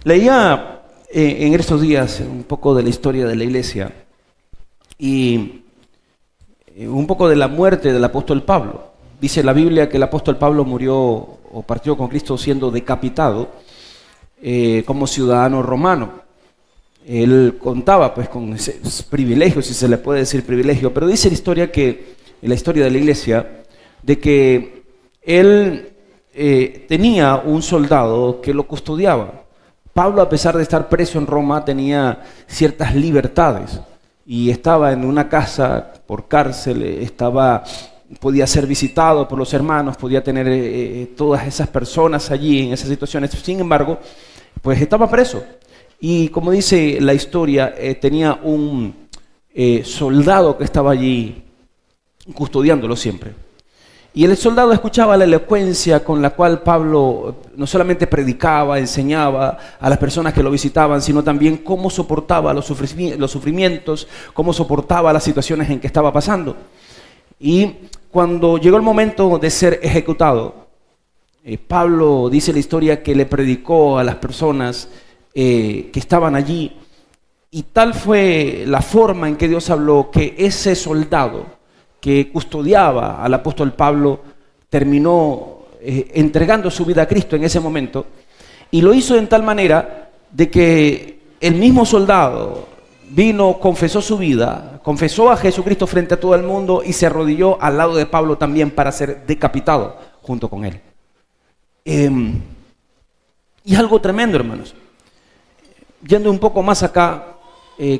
Leía en estos días un poco de la historia de la iglesia y un poco de la muerte del apóstol Pablo. Dice la Biblia que el apóstol Pablo murió o partió con Cristo siendo decapitado como ciudadano romano. Él contaba pues con ese privilegio, si se le puede decir privilegio, pero dice la historia que, en la historia de la iglesia, de que él tenía un soldado que lo custodiaba. Pablo, a pesar de estar preso en Roma, tenía ciertas libertades y estaba en una casa por cárcel, podía ser visitado por los hermanos, podía tener todas esas personas allí en esas situaciones. Sin embargo, pues estaba preso. Y como dice la historia, tenía un soldado que estaba allí custodiándolo siempre. Y el soldado escuchaba la elocuencia con la cual Pablo no solamente predicaba, enseñaba a las personas que lo visitaban, sino también cómo soportaba los sufrimientos, cómo soportaba las situaciones en que estaba pasando. Y cuando llegó el momento de ser ejecutado, Pablo dice la historia que le predicó a las personas que estaban allí, y tal fue la forma en que Dios habló que ese soldado que custodiaba al apóstol Pablo terminó entregando su vida a Cristo en ese momento, y lo hizo en tal manera de que el mismo soldado vino, confesó su vida, confesó a Jesucristo frente a todo el mundo y se arrodilló al lado de Pablo también para ser decapitado junto con él. Y es algo tremendo, hermanos. Yendo un poco más acá,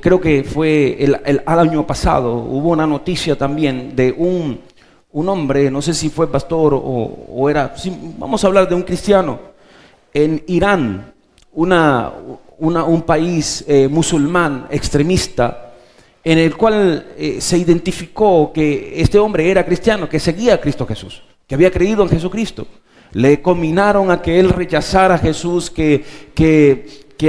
creo que fue el año pasado, hubo una noticia también de un hombre, no sé si fue pastor o era, sí, vamos a hablar de un cristiano, en Irán, un país musulmán extremista, en el cual se identificó que este hombre era cristiano, que seguía a Cristo Jesús, que había creído en Jesucristo. Le combinaron a que él rechazara a Jesús, que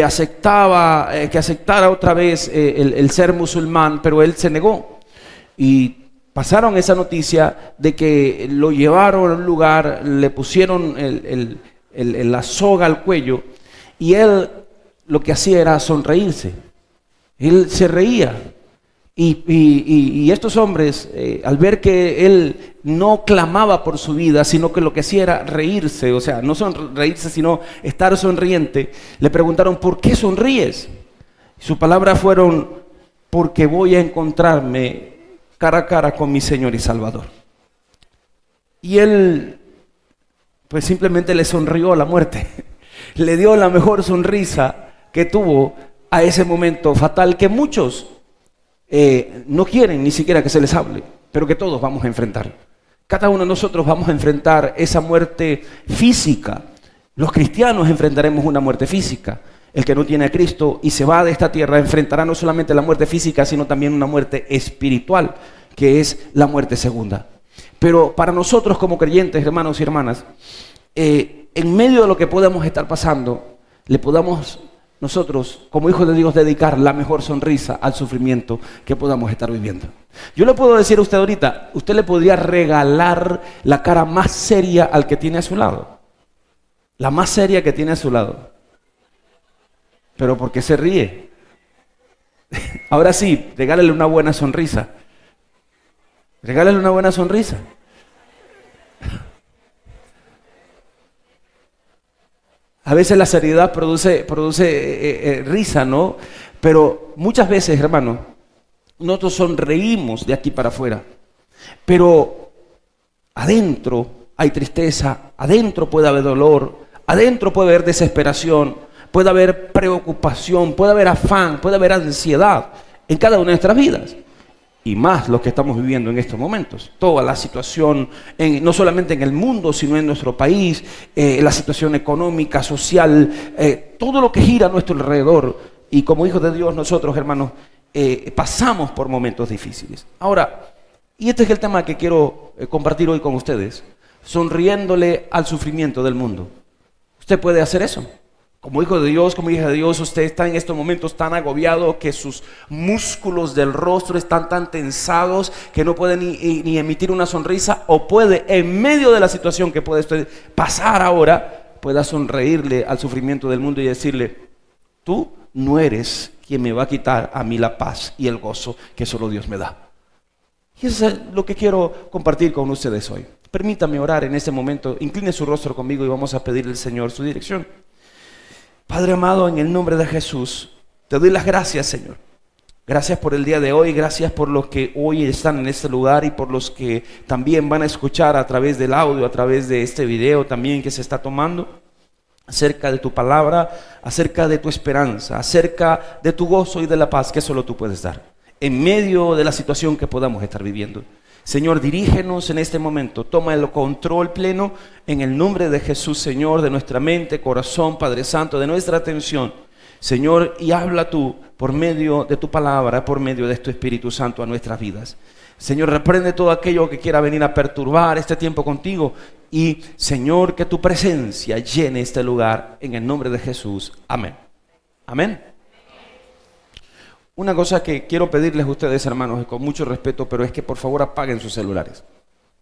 aceptara otra vez el ser musulmán, pero él se negó. Y pasaron esa noticia de que lo llevaron a un lugar, le pusieron la soga al cuello, y él lo que hacía era sonreírse. Él se reía. Y estos hombres, al ver que él no clamaba por su vida, sino que lo que hacía era reírse, o sea, no sonreírse, sino estar sonriente, le preguntaron, ¿por qué sonríes? Y sus palabras fueron, porque voy a encontrarme cara a cara con mi Señor y Salvador. Y él, pues simplemente le sonrió a la muerte, le dio la mejor sonrisa que tuvo a ese momento fatal que muchos no quieren ni siquiera que se les hable, pero que todos vamos a enfrentar. Cada uno de nosotros vamos a enfrentar esa muerte física. Los cristianos enfrentaremos una muerte física. El que no tiene a Cristo y se va de esta tierra enfrentará no solamente la muerte física, sino también una muerte espiritual, que es la muerte segunda. Pero para nosotros como creyentes, hermanos y hermanas, en medio de lo que podamos estar pasando, le podamos nosotros, como hijos de Dios, dedicar la mejor sonrisa al sufrimiento que podamos estar viviendo. Yo le puedo decir a usted ahorita, usted le podría regalar la cara más seria al que tiene a su lado. La más seria que tiene a su lado. Pero ¿por qué se ríe? Ahora sí, regálale una buena sonrisa. Regálale una buena sonrisa. A veces la seriedad produce risa, ¿no? Pero muchas veces, hermano, nosotros sonreímos de aquí para afuera. Pero adentro hay tristeza, adentro puede haber dolor, adentro puede haber desesperación, puede haber preocupación, puede haber afán, puede haber ansiedad en cada una de nuestras vidas. Y más lo que estamos viviendo en estos momentos. Toda la situación, no solamente en el mundo, sino en nuestro país, la situación económica, social, todo lo que gira a nuestro alrededor. Y como hijos de Dios, nosotros, hermanos, pasamos por momentos difíciles. Ahora, y este es el tema que quiero compartir hoy con ustedes, sonriéndole al sufrimiento del mundo. ¿Usted puede hacer eso? Como hijo de Dios, como hija de Dios, usted está en estos momentos tan agobiado que sus músculos del rostro están tan tensados que no puede ni emitir una sonrisa, o puede, en medio de la situación que puede usted pasar ahora, pueda sonreírle al sufrimiento del mundo y decirle, tú no eres quien me va a quitar a mí la paz y el gozo que solo Dios me da. Y eso es lo que quiero compartir con ustedes hoy. Permítame orar en este momento. Incline su rostro conmigo y vamos a pedirle al Señor su dirección. Padre amado, en el nombre de Jesús, te doy las gracias, Señor. Gracias por el día de hoy, gracias por los que hoy están en este lugar y por los que también van a escuchar a través del audio, a través de este video también que se está tomando, acerca de tu palabra, acerca de tu esperanza, acerca de tu gozo y de la paz que solo tú puedes dar, en medio de la situación que podamos estar viviendo. Señor, dirígenos en este momento, toma el control pleno en el nombre de Jesús, Señor, de nuestra mente, corazón, Padre Santo, de nuestra atención. Señor, y habla tú por medio de tu palabra, por medio de tu Espíritu Santo a nuestras vidas. Señor, reprende todo aquello que quiera venir a perturbar este tiempo contigo. Y, Señor, que tu presencia llene este lugar en el nombre de Jesús. Amén. Amén. Una cosa que quiero pedirles a ustedes, hermanos, con mucho respeto, pero es que por favor apaguen sus celulares.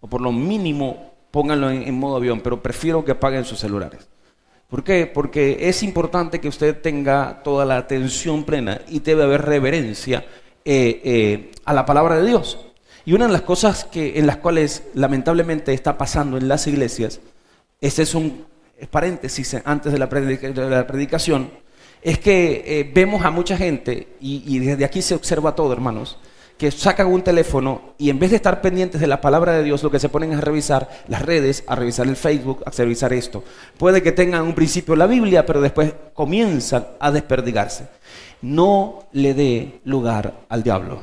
O por lo mínimo pónganlo en modo avión, pero prefiero que apaguen sus celulares. ¿Por qué? Porque es importante que usted tenga toda la atención plena y debe haber reverencia a la palabra de Dios. Y una de las cosas en las cuales lamentablemente está pasando en las iglesias, este es un paréntesis antes de la predicación, es que vemos a mucha gente, y desde aquí se observa todo, hermanos, que sacan un teléfono y en vez de estar pendientes de la palabra de Dios, lo que se ponen es a revisar las redes, a revisar el Facebook, a revisar esto. Puede que tengan un principio la Biblia, pero después comienzan a desperdigarse. No le dé lugar al diablo.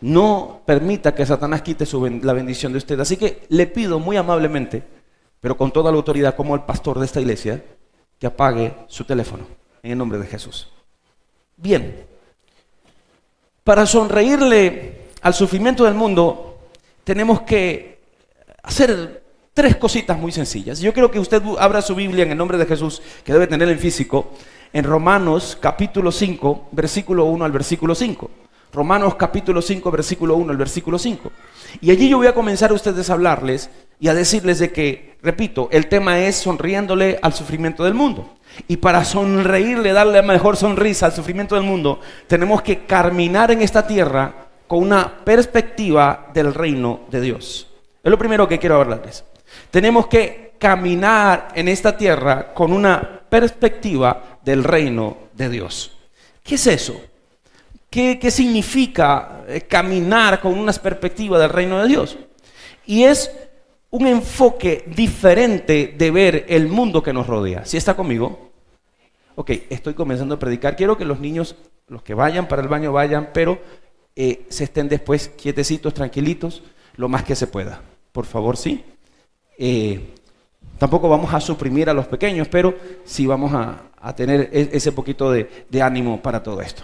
No permita que Satanás quite la bendición de usted. Así que le pido muy amablemente, pero con toda la autoridad como el pastor de esta iglesia, que apague su teléfono en el nombre de Jesús. Bien. Para sonreírle al sufrimiento del mundo, tenemos que hacer 3 cositas muy sencillas. Yo quiero que usted abra su Biblia en el nombre de Jesús, que debe tener en físico, en Romanos capítulo 5, versículo 1 al versículo 5. Romanos capítulo 5, versículo 1 al versículo 5. Y allí yo voy a comenzar a ustedes a hablarles y a decirles de que, repito, el tema es sonriéndole al sufrimiento del mundo. Y para sonreírle, darle la mejor sonrisa al sufrimiento del mundo, tenemos que caminar en esta tierra con una perspectiva del reino de Dios. Es lo primero que quiero hablarles. Tenemos que caminar en esta tierra con una perspectiva del reino de Dios. ¿Qué es eso? ¿Qué significa caminar con una perspectiva del reino de Dios? Y es un enfoque diferente de ver el mundo que nos rodea. ¿Sí está conmigo? Ok, estoy comenzando a predicar. Quiero que los niños, los que vayan para el baño, vayan, pero se estén después quietecitos, tranquilitos, lo más que se pueda. Por favor, sí. Tampoco vamos a suprimir a los pequeños, pero sí vamos a tener ese poquito de ánimo para todo esto.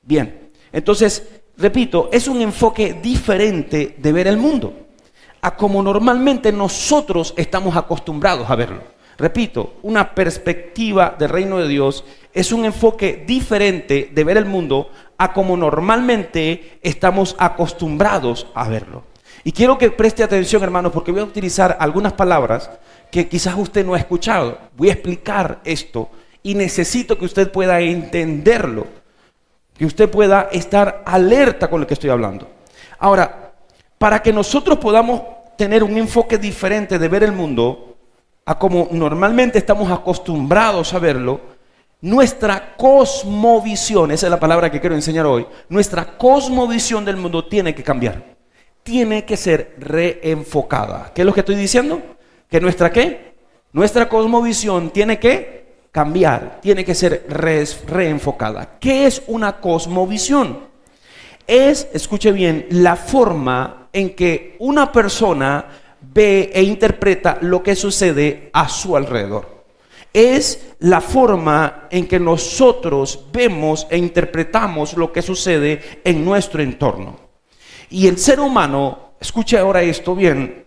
Bien, entonces, repito, es un enfoque diferente de ver el mundo a como normalmente nosotros estamos acostumbrados a verlo. Repito, una perspectiva del reino de Dios es un enfoque diferente de ver el mundo a como normalmente estamos acostumbrados a verlo. Y quiero que preste atención, hermanos, porque voy a utilizar algunas palabras que quizás usted no ha escuchado. Voy a explicar esto y necesito que usted pueda entenderlo, que usted pueda estar alerta con lo que estoy hablando. Ahora, para que nosotros podamos tener un enfoque diferente de ver el mundo a como normalmente estamos acostumbrados a verlo, nuestra cosmovisión, esa es la palabra que quiero enseñar hoy, nuestra cosmovisión del mundo tiene que cambiar, tiene que ser reenfocada. ¿Qué es lo que estoy diciendo? Que nuestra cosmovisión tiene que cambiar, tiene que ser reenfocada. ¿Qué es una cosmovisión? Es, escuche bien, la forma en que una persona ve e interpreta lo que sucede a su alrededor. Es la forma en que nosotros vemos e interpretamos lo que sucede en nuestro entorno. Y el ser humano, escuche ahora esto bien,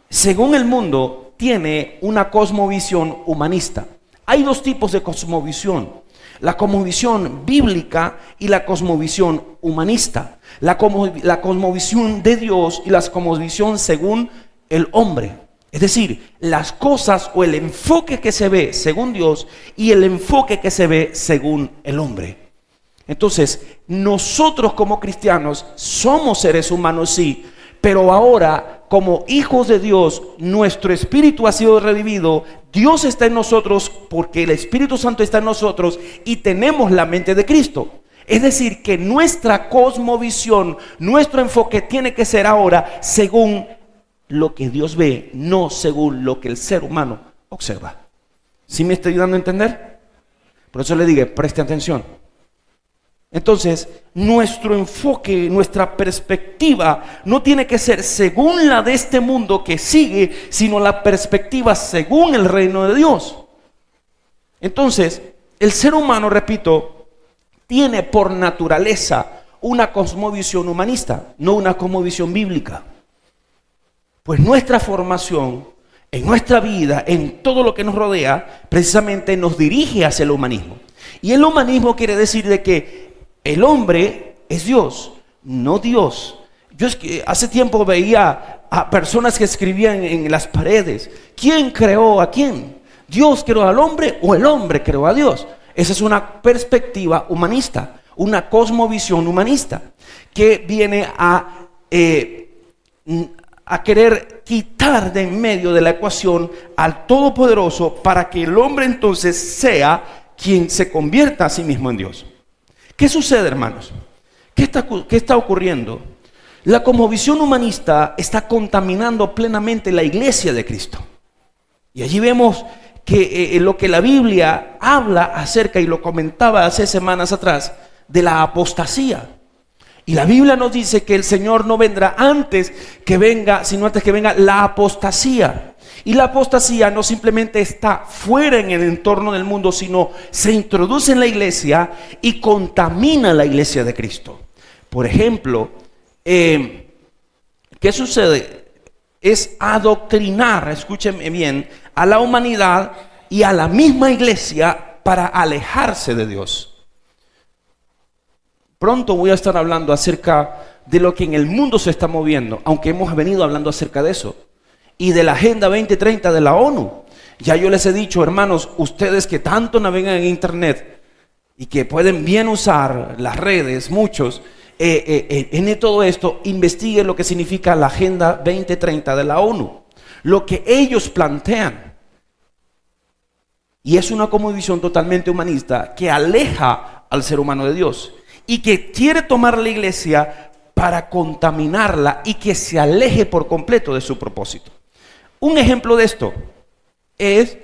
según el mundo, tiene una cosmovisión humanista. Hay 2 tipos de cosmovisión: la cosmovisión bíblica y la cosmovisión humanista. La cosmovisión de Dios y la cosmovisión según el hombre. Es decir, las cosas o el enfoque que se ve según Dios y el enfoque que se ve según el hombre. Entonces, nosotros como cristianos somos seres humanos, sí, pero ahora como hijos de Dios, nuestro espíritu ha sido revivido, Dios está en nosotros porque el Espíritu Santo está en nosotros y tenemos la mente de Cristo. Es decir, que nuestra cosmovisión, nuestro enfoque tiene que ser ahora según lo que Dios ve, no según lo que el ser humano observa. ¿Sí me estoy dando a entender? Por eso le digo, preste atención. Entonces, nuestro enfoque, nuestra perspectiva no tiene que ser según la de este mundo que sigue, sino la perspectiva según el reino de Dios. Entonces, el ser humano, repito, tiene por naturaleza una cosmovisión humanista, no una cosmovisión bíblica. Pues nuestra formación, en nuestra vida, en todo lo que nos rodea, precisamente nos dirige hacia el humanismo. Y el humanismo quiere decir de que el hombre es Dios, no Dios. Yo es que hace tiempo veía a personas que escribían en las paredes, ¿quién creó a quién? ¿Dios creó al hombre o el hombre creó a Dios? Esa es una perspectiva humanista, una cosmovisión humanista, que viene a querer quitar de en medio de la ecuación al Todopoderoso para que el hombre entonces sea quien se convierta a sí mismo en Dios. ¿Qué sucede, hermanos? ¿Qué está ocurriendo? La cosmovisión humanista está contaminando plenamente la iglesia de Cristo. Y allí vemos que lo que la Biblia habla acerca, y lo comentaba hace semanas atrás, de la apostasía. Y la Biblia nos dice que el Señor no vendrá antes que venga, sino antes que venga la apostasía. Y la apostasía no simplemente está fuera en el entorno del mundo, sino se introduce en la iglesia y contamina la iglesia de Cristo. Por ejemplo, ¿qué sucede? Es adoctrinar, escúchenme bien, a la humanidad y a la misma iglesia para alejarse de Dios. Pronto voy a estar hablando acerca de lo que en el mundo se está moviendo, aunque hemos venido hablando acerca de eso, y de la Agenda 2030 de la ONU. Ya yo les he dicho, hermanos, ustedes que tanto navegan en internet y que pueden bien usar las redes, muchos, en todo esto, investiguen lo que significa la Agenda 2030 de la ONU, lo que ellos plantean. Y es una cosmovisión totalmente humanista que aleja al ser humano de Dios y que quiere tomar la iglesia para contaminarla y que se aleje por completo de su propósito. Un ejemplo de esto es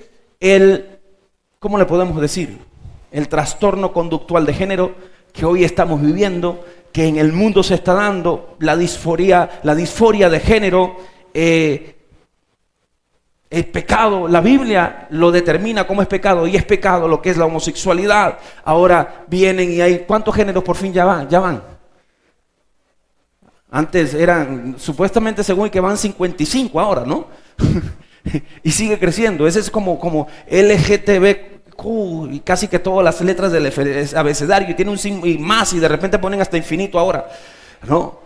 ¿cómo le podemos decir? El trastorno conductual de género que hoy estamos viviendo, que en el mundo se está dando, la disforia de género, el pecado. La Biblia lo determina como es pecado, y es pecado lo que es la homosexualidad. Ahora vienen y hay, ¿cuántos géneros por fin ya van? Antes eran, supuestamente según que van 55 ahora, ¿no? Y sigue creciendo. Ese es como LGTBQ, y casi que todas las letras del abecedario, y tiene un signo y más, y de repente ponen hasta infinito ahora, ¿no?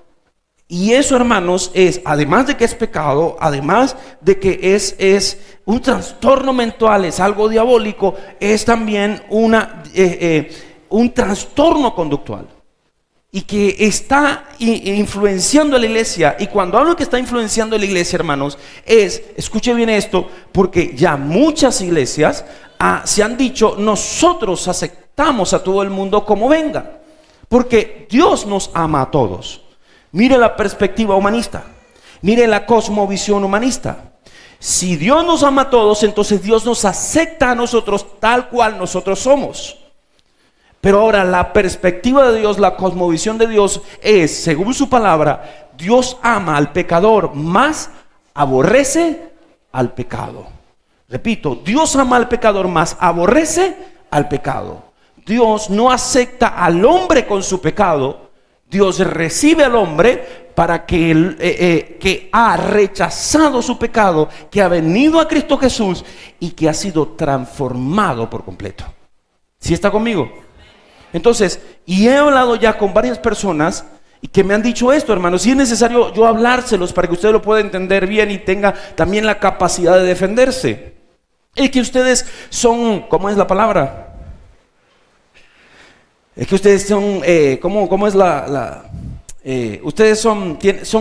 Y eso, hermanos, es, además de que es pecado, además de que es un trastorno mental, es algo diabólico, es también un trastorno conductual. Y que está influenciando a la iglesia. Y cuando hablo que está influenciando a la iglesia, hermanos, escuche bien esto, porque ya muchas iglesias se han dicho, nosotros aceptamos a todo el mundo como venga, porque Dios nos ama a todos. Mire la perspectiva humanista, mire la cosmovisión humanista. Si Dios nos ama a todos, entonces Dios nos acepta a nosotros tal cual nosotros somos. Pero ahora la perspectiva de Dios, la cosmovisión de Dios es, según su palabra, Dios ama al pecador, más aborrece al pecado. Repito, Dios ama al pecador, más aborrece al pecado. Dios no acepta al hombre con su pecado. Dios recibe al hombre para que ha rechazado su pecado, que ha venido a Cristo Jesús y que ha sido transformado por completo. ¿Sí está conmigo? Entonces, y he hablado ya con varias personas Y que me han dicho esto, hermanos. Si es necesario yo hablárselos para que usted lo pueda entender bien y tenga también la capacidad de defenderse. Es que ustedes son, ¿cómo es la palabra? Es que ustedes son, ¿cómo es ustedes son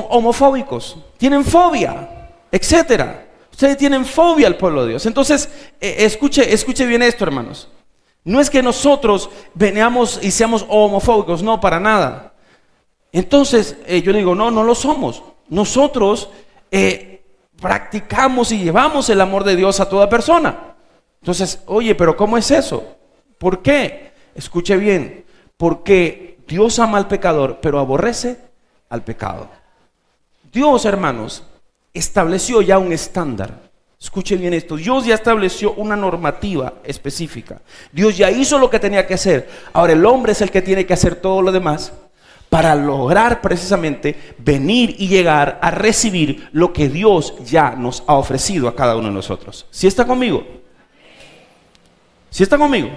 homofóbicos, tienen fobia, etcétera. Ustedes tienen fobia al pueblo de Dios. Entonces, escuche bien esto, hermanos. No es que nosotros veníamos y seamos homofóbicos, no, para nada. Entonces, yo digo, no lo somos. Nosotros practicamos y llevamos el amor de Dios a toda persona. Entonces, oye, pero ¿cómo es eso? ¿Por qué? Escuche bien, porque Dios ama al pecador, pero aborrece al pecado. Dios, hermanos, estableció ya un estándar. Escuche bien esto, Dios ya estableció una normativa específica. Dios ya hizo lo que tenía que hacer. Ahora el hombre es el que tiene que hacer todo lo demás para lograr precisamente venir y llegar a recibir lo que Dios ya nos ha ofrecido a cada uno de nosotros. ¿Sí está conmigo? ¿Sí está conmigo?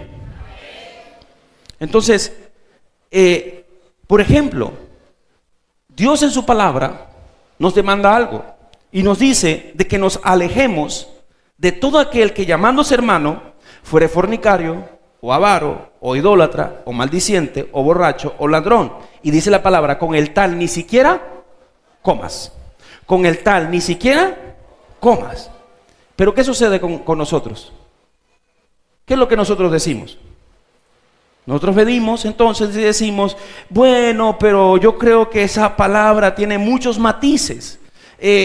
Entonces, por ejemplo, Dios en su palabra nos demanda algo y nos dice de que nos alejemos de todo aquel que llamándose hermano fuere fornicario o avaro o idólatra o maldiciente o borracho o ladrón. Y dice la palabra, con el tal ni siquiera comas. Con el tal ni siquiera comas. Pero ¿qué sucede con nosotros? ¿Qué es lo que nosotros decimos? Nosotros venimos entonces y decimos, bueno, pero yo creo que esa palabra tiene muchos matices.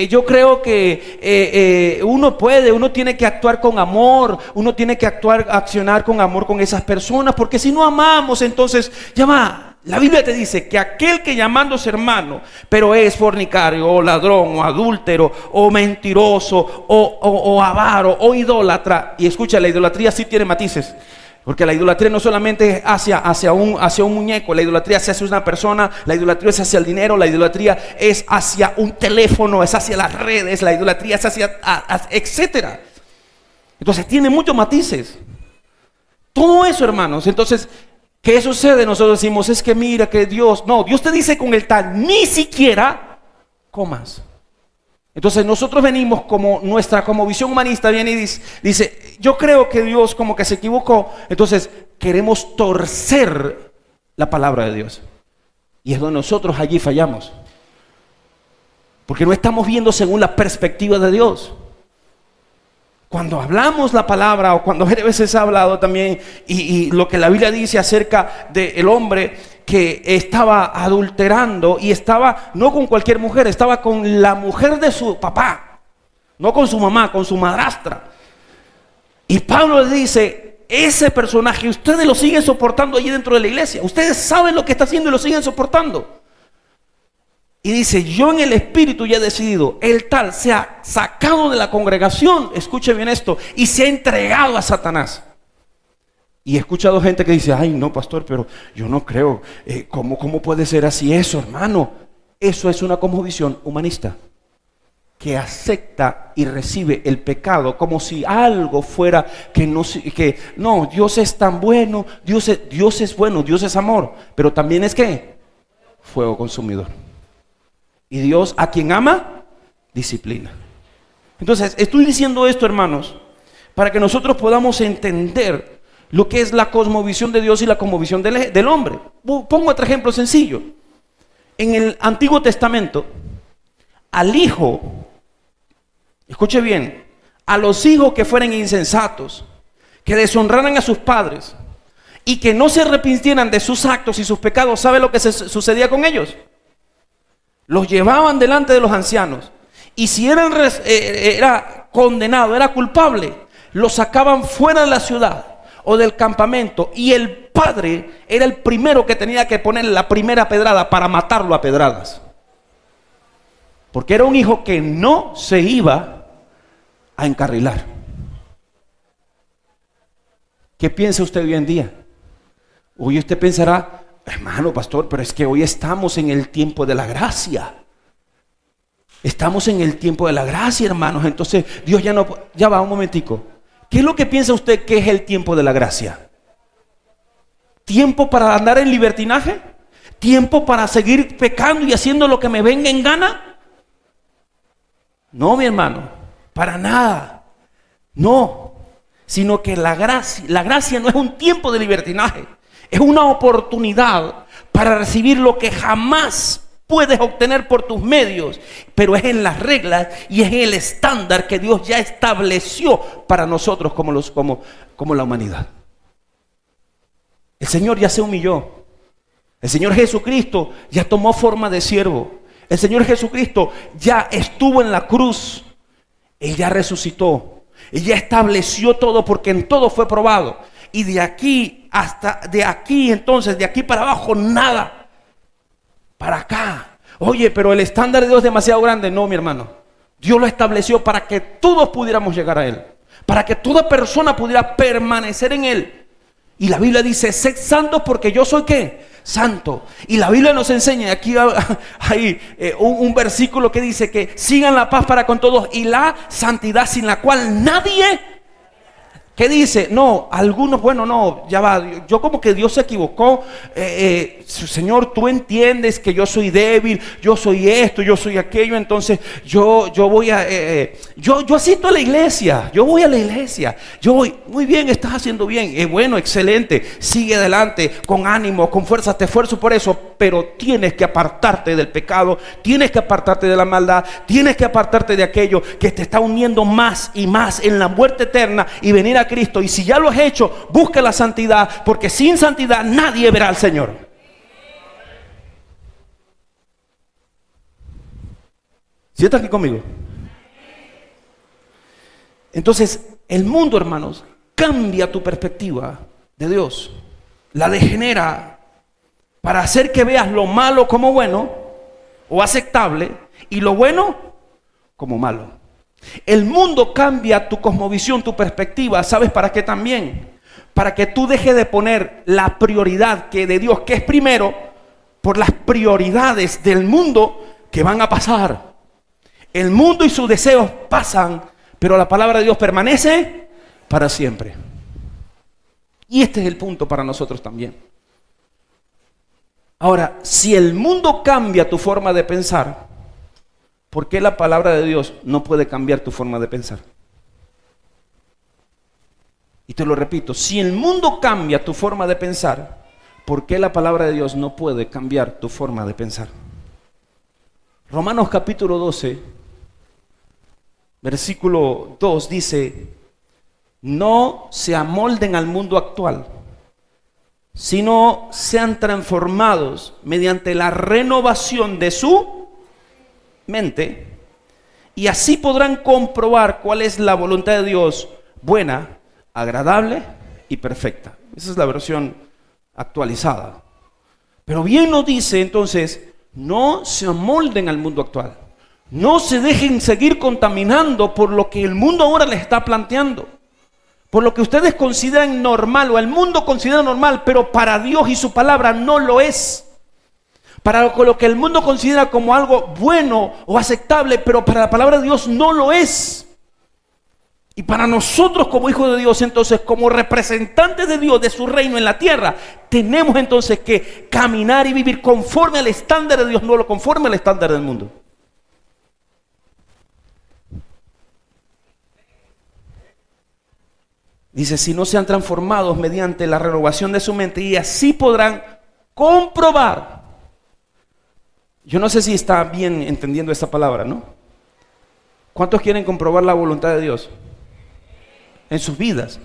Yo creo que uno tiene que actuar con amor, uno tiene que accionar con amor con esas personas, porque si no amamos, entonces, ya va. La Biblia te dice que aquel que llamándose hermano, pero es fornicario, o ladrón, o adúltero, o mentiroso, o avaro, o idólatra, y escucha, la idolatría sí tiene matices. Porque la idolatría no solamente es hacia un muñeco, la idolatría es hacia una persona, la idolatría es hacia el dinero, la idolatría es hacia un teléfono, es hacia las redes, la idolatría es hacia etcétera. Entonces tiene muchos matices. Todo eso, hermanos. Entonces, ¿qué sucede? Nosotros decimos, es que mira que Dios te dice con el tal, ni siquiera comas. Entonces nosotros venimos como visión humanista viene y dice, yo creo que Dios como que se equivocó. Entonces queremos torcer la palabra de Dios. Y es donde nosotros allí fallamos. Porque no estamos viendo según la perspectiva de Dios. Cuando hablamos la palabra, o cuando a veces ha hablado también, y lo que la Biblia dice acerca del hombre que estaba adulterando, y estaba no con cualquier mujer, estaba con la mujer de su papá, no con su mamá, con su madrastra. Y Pablo le dice, ese personaje ustedes lo siguen soportando allí dentro de la iglesia, ustedes saben lo que está haciendo y lo siguen soportando. Y dice, yo en el espíritu ya he decidido, el tal se ha sacado de la congregación, escuche bien esto, y se ha entregado a Satanás. Y he escuchado gente que dice, ay no pastor, pero yo no creo, ¿cómo puede ser así eso, hermano? Eso es una cosmovisión humanista, que acepta y recibe el pecado como si algo fuera no, Dios es tan bueno, Dios es bueno, Dios es amor, pero también es ¿qué? Fuego consumidor. Y Dios a quien ama, disciplina. Entonces, estoy diciendo esto, hermanos, para que nosotros podamos entender lo que es la cosmovisión de Dios y la cosmovisión del hombre. Pongo otro ejemplo sencillo. En el Antiguo Testamento, al hijo, escuche bien, a los hijos que fueran insensatos, que deshonraran a sus padres y que no se arrepintieran de sus actos y sus pecados, ¿sabe lo que sucedía con ellos? Los llevaban delante de los ancianos, y si era condenado, era culpable, lo sacaban fuera de la ciudad o del campamento, y el padre era el primero que tenía que poner la primera pedrada para matarlo a pedradas, porque era un hijo que no se iba a encarrilar. ¿Qué piensa usted hoy en día? Hoy usted pensará, hermano pastor, pero es que hoy estamos en el tiempo de la gracia. Estamos en el tiempo de la gracia, hermanos. Entonces Dios ya va un momentico. ¿Qué es lo que piensa usted que es el tiempo de la gracia? ¿Tiempo para andar en libertinaje? tiempo para seguir pecando y haciendo lo que me venga en gana? No, mi hermano, para nada. No, sino que la gracia no es un tiempo de libertinaje, es una oportunidad para recibir lo que jamás puedes obtener por tus medios, pero es en las reglas y es en el estándar que Dios ya estableció para nosotros como la humanidad. El Señor ya se humilló. El Señor Jesucristo ya tomó forma de siervo. El Señor Jesucristo ya estuvo en la cruz. Él ya resucitó. Él ya estableció todo, porque en todo fue probado. Y de aquí entonces, de aquí para abajo, nada. Para acá. Oye, pero el estándar de Dios es demasiado grande. No, mi hermano. Dios lo estableció para que todos pudiéramos llegar a Él. Para que toda persona pudiera permanecer en Él. Y la Biblia dice, sed santos porque yo soy ¿qué? Santo. Y la Biblia nos enseña, aquí hay un versículo que dice que sigan la paz para con todos y la santidad, sin la cual nadie, ¿qué dice? No, algunos, bueno, no, ya va, yo como que Dios se equivocó. Señor, tú entiendes que yo soy débil, yo soy esto, yo soy aquello, entonces yo voy a, yo asisto a la iglesia, yo voy a la iglesia, yo voy, muy bien, estás haciendo bien, bueno, excelente, sigue adelante, con ánimo, con fuerza, te esfuerzo por eso, pero tienes que apartarte del pecado, tienes que apartarte de la maldad, tienes que apartarte de aquello que te está uniendo más y más en la muerte eterna y venir a Cristo. Y si ya lo has hecho, busca la santidad, porque sin santidad nadie verá al Señor. ¿Sí está aquí conmigo? Entonces, el mundo, hermanos, cambia tu perspectiva de Dios, la degenera para hacer que veas lo malo como bueno o aceptable y lo bueno como malo. El mundo cambia tu cosmovisión, tu perspectiva. ¿Sabes para qué también? Para que tú dejes de poner la prioridad que de Dios, que es primero, por las prioridades del mundo que van a pasar. El mundo y sus deseos pasan, pero la palabra de Dios permanece para siempre. Y este es el punto para nosotros también. Ahora, si el mundo cambia tu forma de pensar, ¿por qué la palabra de Dios no puede cambiar tu forma de pensar? Y te lo repito, si el mundo cambia tu forma de pensar, ¿por qué la palabra de Dios no puede cambiar tu forma de pensar? Romanos capítulo 12, versículo 2 dice, no se amolden al mundo actual, sino sean transformados mediante la renovación de su mente, y así podrán comprobar cuál es la voluntad de Dios, buena, agradable y perfecta. Esa es la versión actualizada. Pero bien nos dice entonces, no se amolden al mundo actual. No se dejen seguir contaminando por lo que el mundo ahora les está planteando. Por lo que ustedes consideran normal o el mundo considera normal, pero para Dios y su palabra no lo es. Para lo que el mundo considera como algo bueno o aceptable, pero para la palabra de Dios no lo es. Y para nosotros como hijos de Dios, entonces, como representantes de Dios, de su reino en la tierra, tenemos entonces que caminar y vivir conforme al estándar de Dios, no lo conforme al estándar del mundo. Dice, si no sean transformados mediante la renovación de su mente, y así podrán comprobar. Yo no sé si está bien entendiendo esta palabra, ¿no? ¿Cuántos quieren comprobar la voluntad de Dios en sus vidas?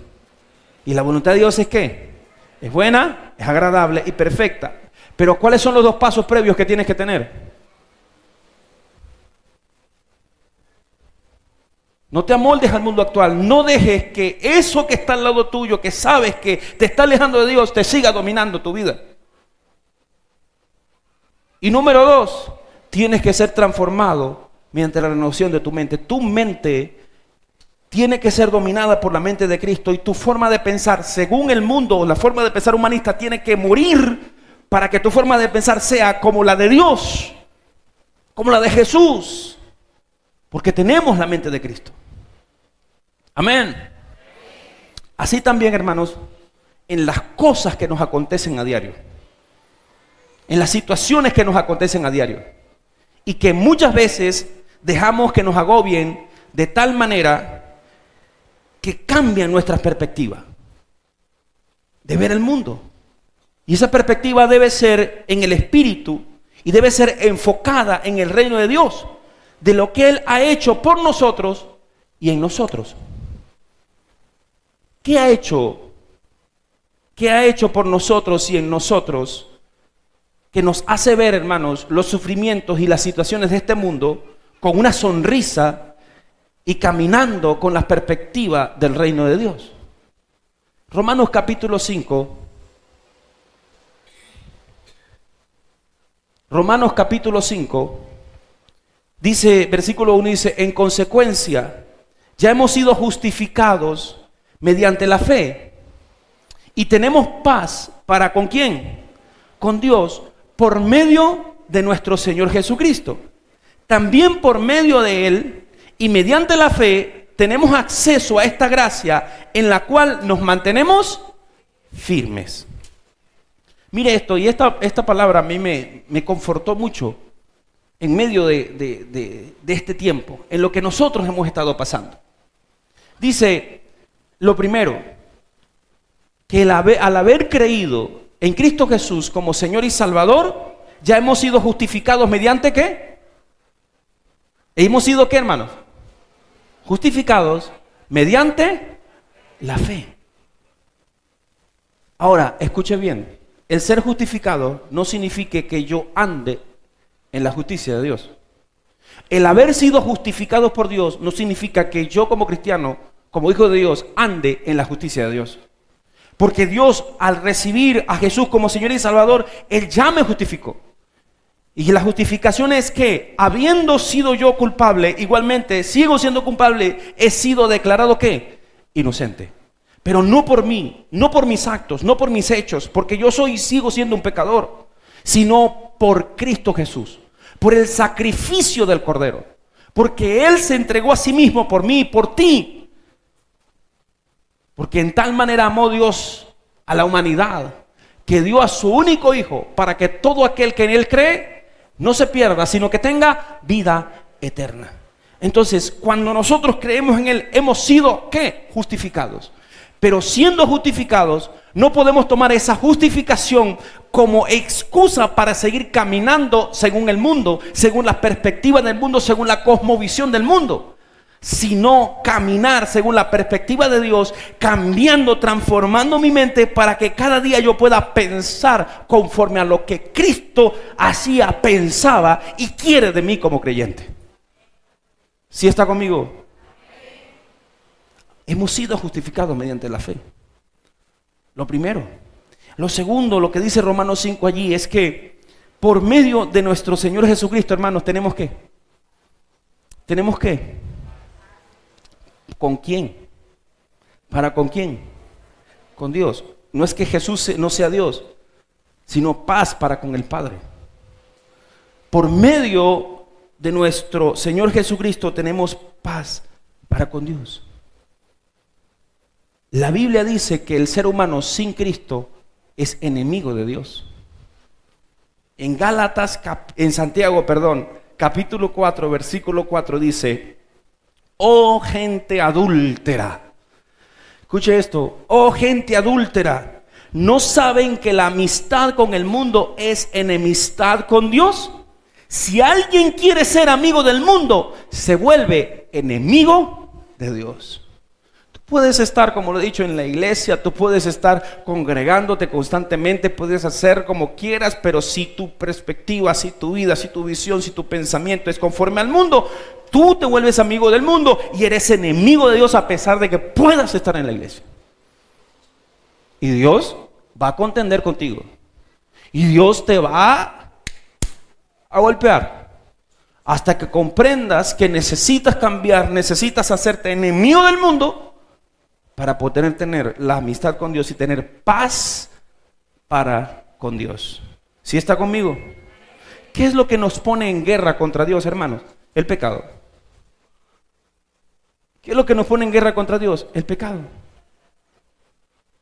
Y la voluntad de Dios es ¿qué? Es buena, es agradable y perfecta. Pero ¿cuáles son los dos pasos previos que tienes que tener? No te amoldes al mundo actual. No dejes que eso que está al lado tuyo, que sabes que te está alejando de Dios, te siga dominando tu vida. Y número 2, tienes que ser transformado mediante la renovación de tu mente. Tu mente tiene que ser dominada por la mente de Cristo, y tu forma de pensar, según el mundo, la forma de pensar humanista, tiene que morir para que tu forma de pensar sea como la de Dios, como la de Jesús, porque tenemos la mente de Cristo. Amén. Así también, hermanos, en las cosas que nos acontecen a diario. en las situaciones que nos acontecen a diario. Y que muchas veces dejamos que nos agobien de tal manera que cambian nuestra perspectiva de ver el mundo. Y esa perspectiva debe ser en el Espíritu y debe ser enfocada en el reino de Dios, de lo que Él ha hecho por nosotros y en nosotros. ¿Qué ha hecho? ¿Qué ha hecho por nosotros y en nosotros? Que nos hace ver, hermanos, los sufrimientos y las situaciones de este mundo con una sonrisa y caminando con la perspectiva del reino de Dios. Romanos capítulo 5. Romanos capítulo 5. Dice, versículo 1 dice, en consecuencia, ya hemos sido justificados mediante la fe y tenemos paz para ¿con quién? Con Dios, por medio de nuestro Señor Jesucristo. También por medio de Él y mediante la fe tenemos acceso a esta gracia en la cual nos mantenemos firmes. Mire esto, y esta palabra a mí me confortó mucho en medio de este tiempo, en lo que nosotros hemos estado pasando. Dice, lo primero, que al haber creído en Cristo Jesús como Señor y Salvador, ya hemos sido justificados mediante ¿qué? ¿Hemos sido qué, hermanos? Justificados mediante la fe. Ahora, escuche bien, el ser justificado no significa que yo ande en la justicia de Dios. El haber sido justificados por Dios no significa que yo como cristiano, como hijo de Dios, ande en la justicia de Dios. Porque Dios, al recibir a Jesús como Señor y Salvador, Él ya me justificó. Y la justificación es que, habiendo sido yo culpable, igualmente sigo siendo culpable, he sido declarado ¿qué? Inocente. Pero no por mí, no por mis actos, no por mis hechos, porque yo sigo siendo un pecador, sino por Cristo Jesús, por el sacrificio del Cordero, porque Él se entregó a sí mismo por mí y por ti. Porque en tal manera amó Dios a la humanidad, que dio a su único Hijo, para que todo aquel que en Él cree, no se pierda, sino que tenga vida eterna. Entonces, cuando nosotros creemos en Él, hemos sido, ¿qué? Justificados. Pero siendo justificados, no podemos tomar esa justificación como excusa para seguir caminando según el mundo, según las perspectivas del mundo, según la cosmovisión del mundo, sino caminar según la perspectiva de Dios, cambiando, transformando mi mente para que cada día yo pueda pensar conforme a lo que Cristo hacía, pensaba y quiere de mí como creyente. ¿Sí está conmigo? Hemos sido justificados mediante la fe. Lo primero. Lo segundo, lo que dice Romanos 5 allí, es que por medio de nuestro Señor Jesucristo, hermanos, tenemos que. ¿Tenemos qué? ¿Con quién? ¿Para con quién? Con Dios. No es que Jesús no sea Dios, sino paz para con el Padre. Por medio de nuestro Señor Jesucristo tenemos paz para con Dios. La Biblia dice que el ser humano sin Cristo es enemigo de Dios. En Santiago, capítulo 4, versículo 4 dice: oh gente adúltera. Escuche esto, oh gente adúltera, ¿no saben que la amistad con el mundo es enemistad con Dios? Si alguien quiere ser amigo del mundo, se vuelve enemigo de Dios. Puedes estar, como lo he dicho, en la iglesia, tú puedes estar congregándote constantemente, puedes hacer como quieras, pero si tu perspectiva, si tu vida, si tu visión, si tu pensamiento es conforme al mundo, tú te vuelves amigo del mundo y eres enemigo de Dios a pesar de que puedas estar en la iglesia. Y Dios va a contender contigo. Y Dios te va a golpear hasta que comprendas que necesitas cambiar, necesitas hacerte enemigo del mundo para poder tener la amistad con Dios y tener paz para con Dios. ¿Sí está conmigo? ¿Qué es lo que nos pone en guerra contra Dios, hermanos? El pecado. ¿Qué es lo que nos pone en guerra contra Dios? El pecado.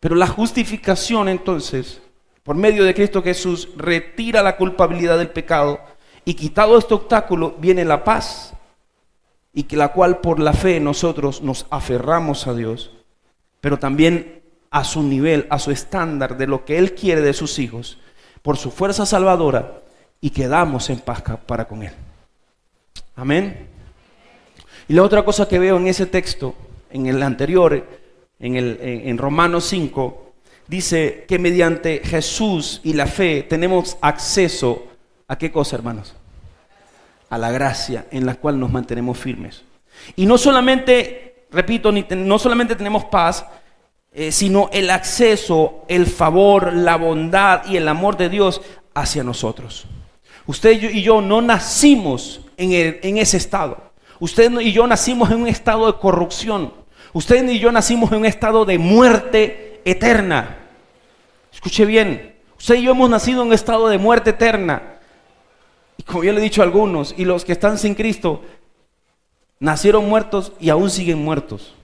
Pero la justificación, entonces, por medio de Cristo Jesús, retira la culpabilidad del pecado y quitado este obstáculo viene la paz, y que la cual por la fe nosotros nos aferramos a Dios, pero también a su nivel, a su estándar de lo que Él quiere de sus hijos, por su fuerza salvadora, y quedamos en paz para con Él. Amén. Y la otra cosa que veo en ese texto, en el anterior, en Romanos 5, dice que mediante Jesús y la fe tenemos acceso a ¿qué cosa, hermanos? A la gracia en la cual nos mantenemos firmes. Y no solamente, repito, no solamente tenemos paz, sino el acceso, el favor, la bondad y el amor de Dios hacia nosotros. Usted y yo no nacimos en ese estado. Usted y yo nacimos en un estado de corrupción. Usted y yo nacimos en un estado de muerte eterna. Escuche bien, usted y yo hemos nacido en un estado de muerte eterna. Y como yo le he dicho a algunos, y los que están sin Cristo, nacieron muertos y aún siguen muertos.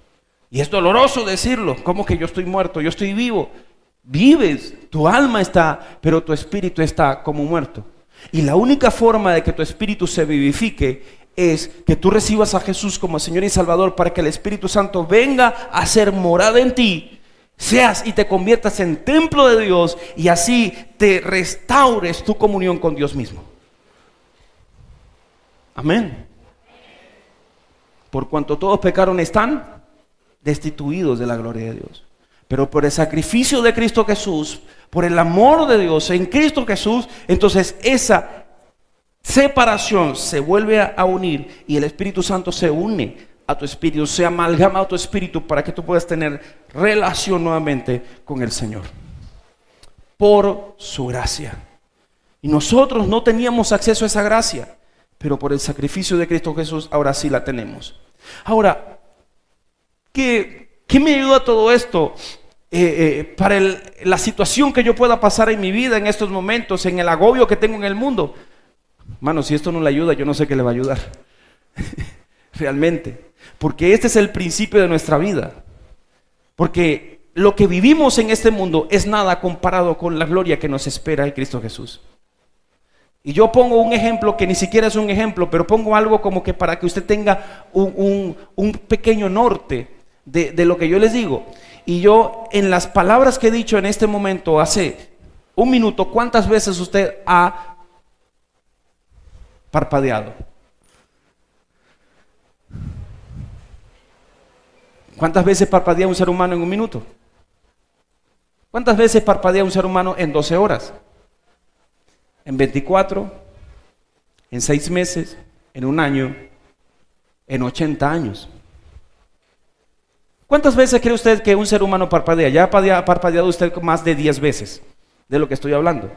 Y es doloroso decirlo, ¿cómo que yo estoy muerto? Yo estoy vivo. Vives, tu alma está, pero tu espíritu está como muerto. Y la única forma de que tu espíritu se vivifique es que tú recibas a Jesús como Señor y Salvador, para que el Espíritu Santo venga a ser morada en ti, seas y te conviertas en templo de Dios, y así te restaures tu comunión con Dios mismo. Amén. Por cuanto todos pecaron, están destituidos de la gloria de Dios. Pero por el sacrificio de Cristo Jesús, por el amor de Dios en Cristo Jesús, entonces esa separación se vuelve a unir, y el Espíritu Santo se une a tu espíritu, se amalgama a tu espíritu, para que tú puedas tener relación nuevamente con el Señor. Por su gracia. Y nosotros no teníamos acceso a esa gracia, pero por el sacrificio de Cristo Jesús ahora sí la tenemos. Ahora, ¿qué me ayuda todo esto? Para la situación que yo pueda pasar en mi vida en estos momentos, en el agobio que tengo en el mundo. Mano, si esto no le ayuda, yo no sé qué le va a ayudar. Realmente. Porque este es el principio de nuestra vida. Porque lo que vivimos en este mundo es nada comparado con la gloria que nos espera en Cristo Jesús. Y yo pongo un ejemplo que ni siquiera es un ejemplo, pero pongo algo como que para que usted tenga un pequeño norte de lo que yo les digo. Y yo, en las palabras que he dicho en este momento, hace un minuto, ¿cuántas veces usted ha parpadeado? ¿Cuántas veces parpadea un ser humano en un minuto? ¿Cuántas veces parpadea un ser humano en 12 horas? En 24, en 6 meses, en un año, en 80 años. ¿Cuántas veces cree usted que un ser humano parpadea? Ya ha parpadeado usted más de 10 veces de lo que estoy hablando.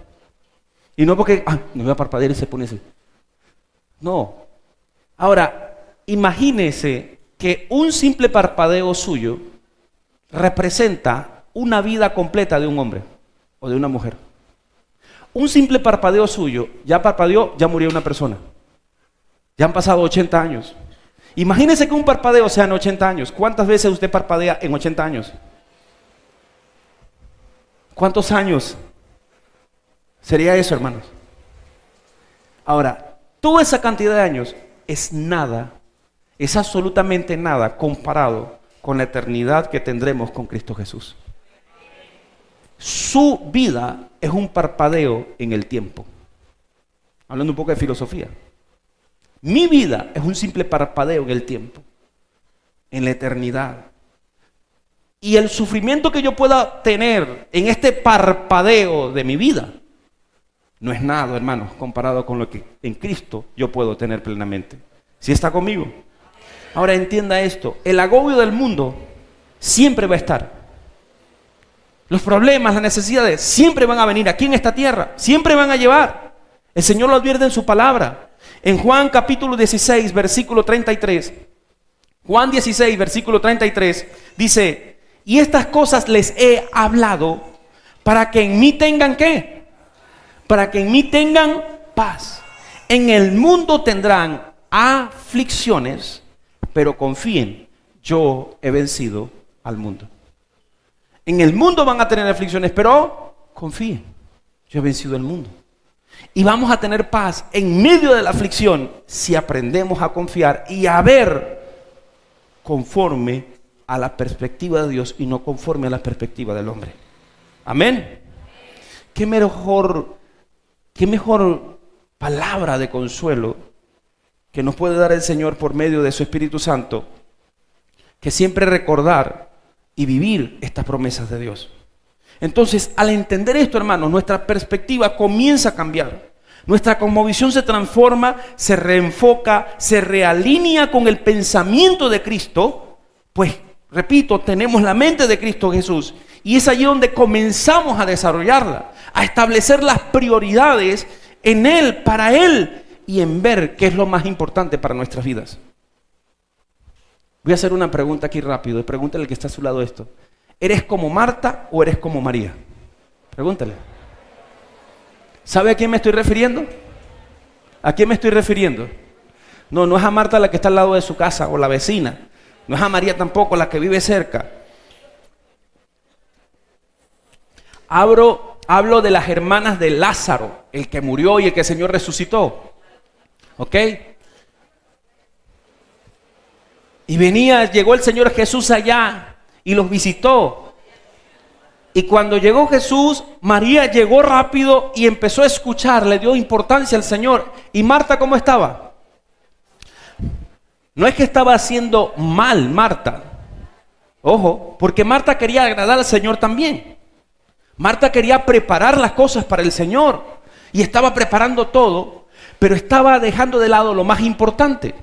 Y no porque, no voy a parpadear y se pone así. No. Ahora, imagínese que un simple parpadeo suyo representa una vida completa de un hombre o de una mujer. Un simple parpadeo suyo, ya parpadeó, ya murió una persona. Ya han pasado 80 años. Imagínese que un parpadeo sea en 80 años. ¿Cuántas veces usted parpadea en 80 años? ¿Cuántos años sería eso, hermanos? Ahora, toda esa cantidad de años es nada, es absolutamente nada comparado con la eternidad que tendremos con Cristo Jesús. Su vida es un parpadeo en el tiempo. Hablando un poco de filosofía. Mi vida es un simple parpadeo en el tiempo, en la eternidad. Y el sufrimiento que yo pueda tener en este parpadeo de mi vida no es nada, hermanos, comparado con lo que en Cristo yo puedo tener plenamente. ¿Sí está conmigo? Ahora entienda esto, el agobio del mundo siempre va a estar. Los problemas, las necesidades siempre van a venir aquí en esta tierra, siempre van a llevar. El Señor lo advierte en su palabra. En Juan capítulo 16, versículo 33, Juan 16, versículo 33, dice: y estas cosas les he hablado para que en mí tengan ¿qué? Para que en mí tengan paz. En el mundo tendrán aflicciones, pero confíen, yo he vencido al mundo. En el mundo van a tener aflicciones, pero confíen. Yo he vencido el mundo. Y vamos a tener paz en medio de la aflicción si aprendemos a confiar y a ver conforme a la perspectiva de Dios y no conforme a la perspectiva del hombre. Amén. Qué mejor palabra de consuelo que nos puede dar el Señor por medio de su Espíritu Santo, que siempre recordar y vivir estas promesas de Dios. Entonces, al entender esto, hermanos, nuestra perspectiva comienza a cambiar. Nuestra cosmovisión se transforma, se reenfoca, se realinea con el pensamiento de Cristo. Pues, repito, tenemos la mente de Cristo Jesús. Y es allí donde comenzamos a desarrollarla, a establecer las prioridades en Él, para Él, y en ver qué es lo más importante para nuestras vidas. Voy a hacer una pregunta aquí rápido, y pregúntale al que está a su lado esto. ¿Eres como Marta o eres como María? Pregúntale. ¿Sabe a quién me estoy refiriendo? ¿A quién me estoy refiriendo? No, no es a Marta la que está al lado de su casa o la vecina. No es a María tampoco, la que vive cerca. Hablo de las hermanas de Lázaro, el que murió y el que el Señor resucitó. ¿Ok? Y llegó el Señor Jesús allá y los visitó. Y cuando llegó Jesús, María llegó rápido y empezó a escuchar, le dio importancia al Señor. ¿Y Marta cómo estaba? No es que estaba haciendo mal Marta. Ojo, porque Marta quería agradar al Señor también. Marta quería preparar las cosas para el Señor y estaba preparando todo, pero estaba dejando de lado lo más importante.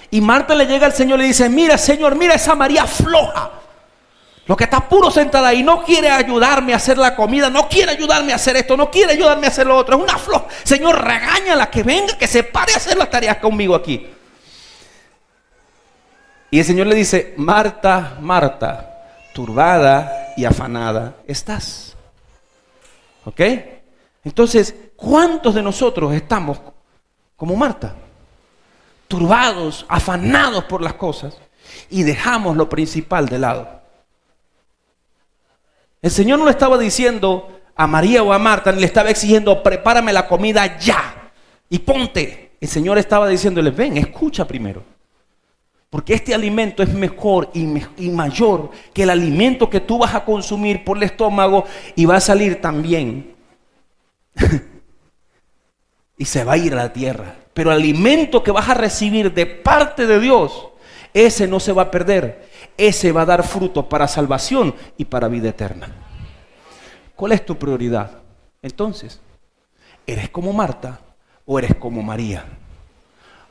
Y Marta le llega al Señor y le dice: mira, Señor, mira esa María floja, lo que está puro sentada ahí, no quiere ayudarme a hacer la comida, no quiere ayudarme a hacer esto, no quiere ayudarme a hacer lo otro, es una floja. Señor, regáñala, que venga, que se pare a hacer las tareas conmigo aquí. Y el Señor le dice: Marta, Marta, turbada y afanada estás. ¿Ok? Entonces, ¿cuántos de nosotros estamos como Marta? Turbados, afanados por las cosas y dejamos lo principal de lado. El Señor no le estaba diciendo a María o a Marta, ni le estaba exigiendo: prepárame la comida ya y ponte. El Señor estaba diciéndole: ven, escucha primero. Porque este alimento es mejor y mayor que el alimento que tú vas a consumir por el estómago y va a salir también. Y se va a ir a la tierra. Pero el alimento que vas a recibir de parte de Dios, ese no se va a perder. Ese va a dar fruto para salvación y para vida eterna. ¿Cuál es tu prioridad? Entonces, ¿eres como Marta o eres como María?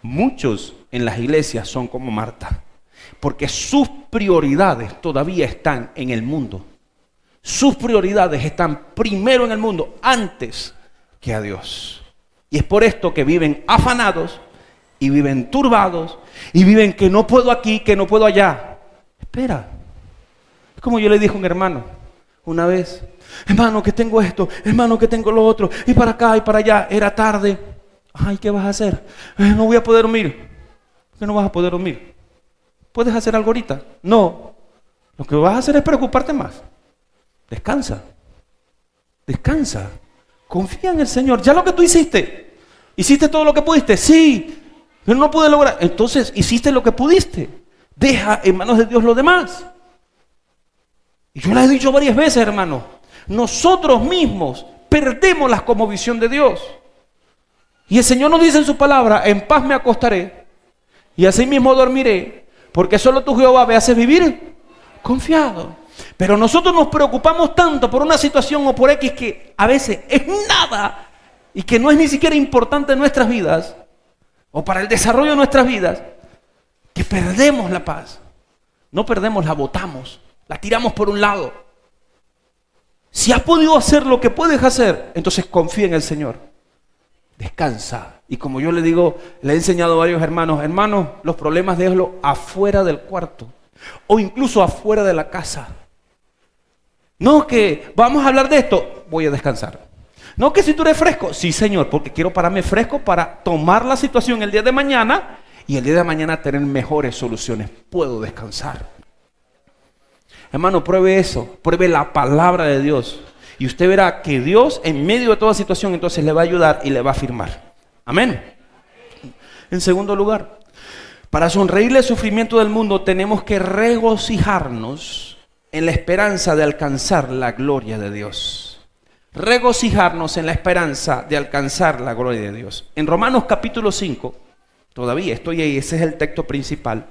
Muchos en las iglesias son como Marta, porque sus prioridades todavía están en el mundo. Sus prioridades están primero en el mundo antes que a Dios. Y es por esto que viven afanados y viven turbados y viven que no puedo aquí, que no puedo allá. Espera. Es como yo le dije a un hermano una vez: hermano, que tengo esto, hermano, que tengo lo otro, y para acá y para allá. Era tarde. Ay, ¿qué vas a hacer? No voy a poder dormir. ¿Por qué no vas a poder dormir? ¿Puedes hacer algo ahorita? No. Lo que vas a hacer es preocuparte más. Descansa. Descansa. Confía en el Señor. Ya lo que tú hiciste. ¿Hiciste todo lo que pudiste? Sí. Pero no pude lograr. Entonces, hiciste lo que pudiste. Deja en manos de Dios lo demás. Y yo le he dicho varias veces, hermano. Nosotros mismos perdemos la cosmovisión de Dios. Y el Señor nos dice en su palabra: en paz me acostaré y así mismo dormiré, porque solo tú, Jehová, me haces vivir confiado. Pero nosotros nos preocupamos tanto por una situación o por X que a veces es nada y que no es ni siquiera importante en nuestras vidas o para el desarrollo de nuestras vidas, que perdemos la paz. No perdemos, la botamos, la tiramos por un lado. Si has podido hacer lo que puedes hacer, entonces confía en el Señor. Descansa. Y como yo le digo, le he enseñado a varios hermanos: hermanos, los problemas déjalo afuera del cuarto o incluso afuera de la casa. No que vamos a hablar de esto, voy a descansar. No que si tú eres fresco, sí, Señor, porque quiero pararme fresco para tomar la situación el día de mañana y el día de mañana tener mejores soluciones. Puedo descansar. Hermano, pruebe eso, pruebe la palabra de Dios. Y usted verá que Dios en medio de toda situación entonces le va a ayudar y le va a afirmar. Amén. En segundo lugar, para sonreírle al sufrimiento del mundo tenemos que regocijarnos en la esperanza de alcanzar la gloria de Dios. Regocijarnos en la esperanza de alcanzar la gloria de Dios. En Romanos capítulo 5, todavía estoy ahí, ese es el texto principal.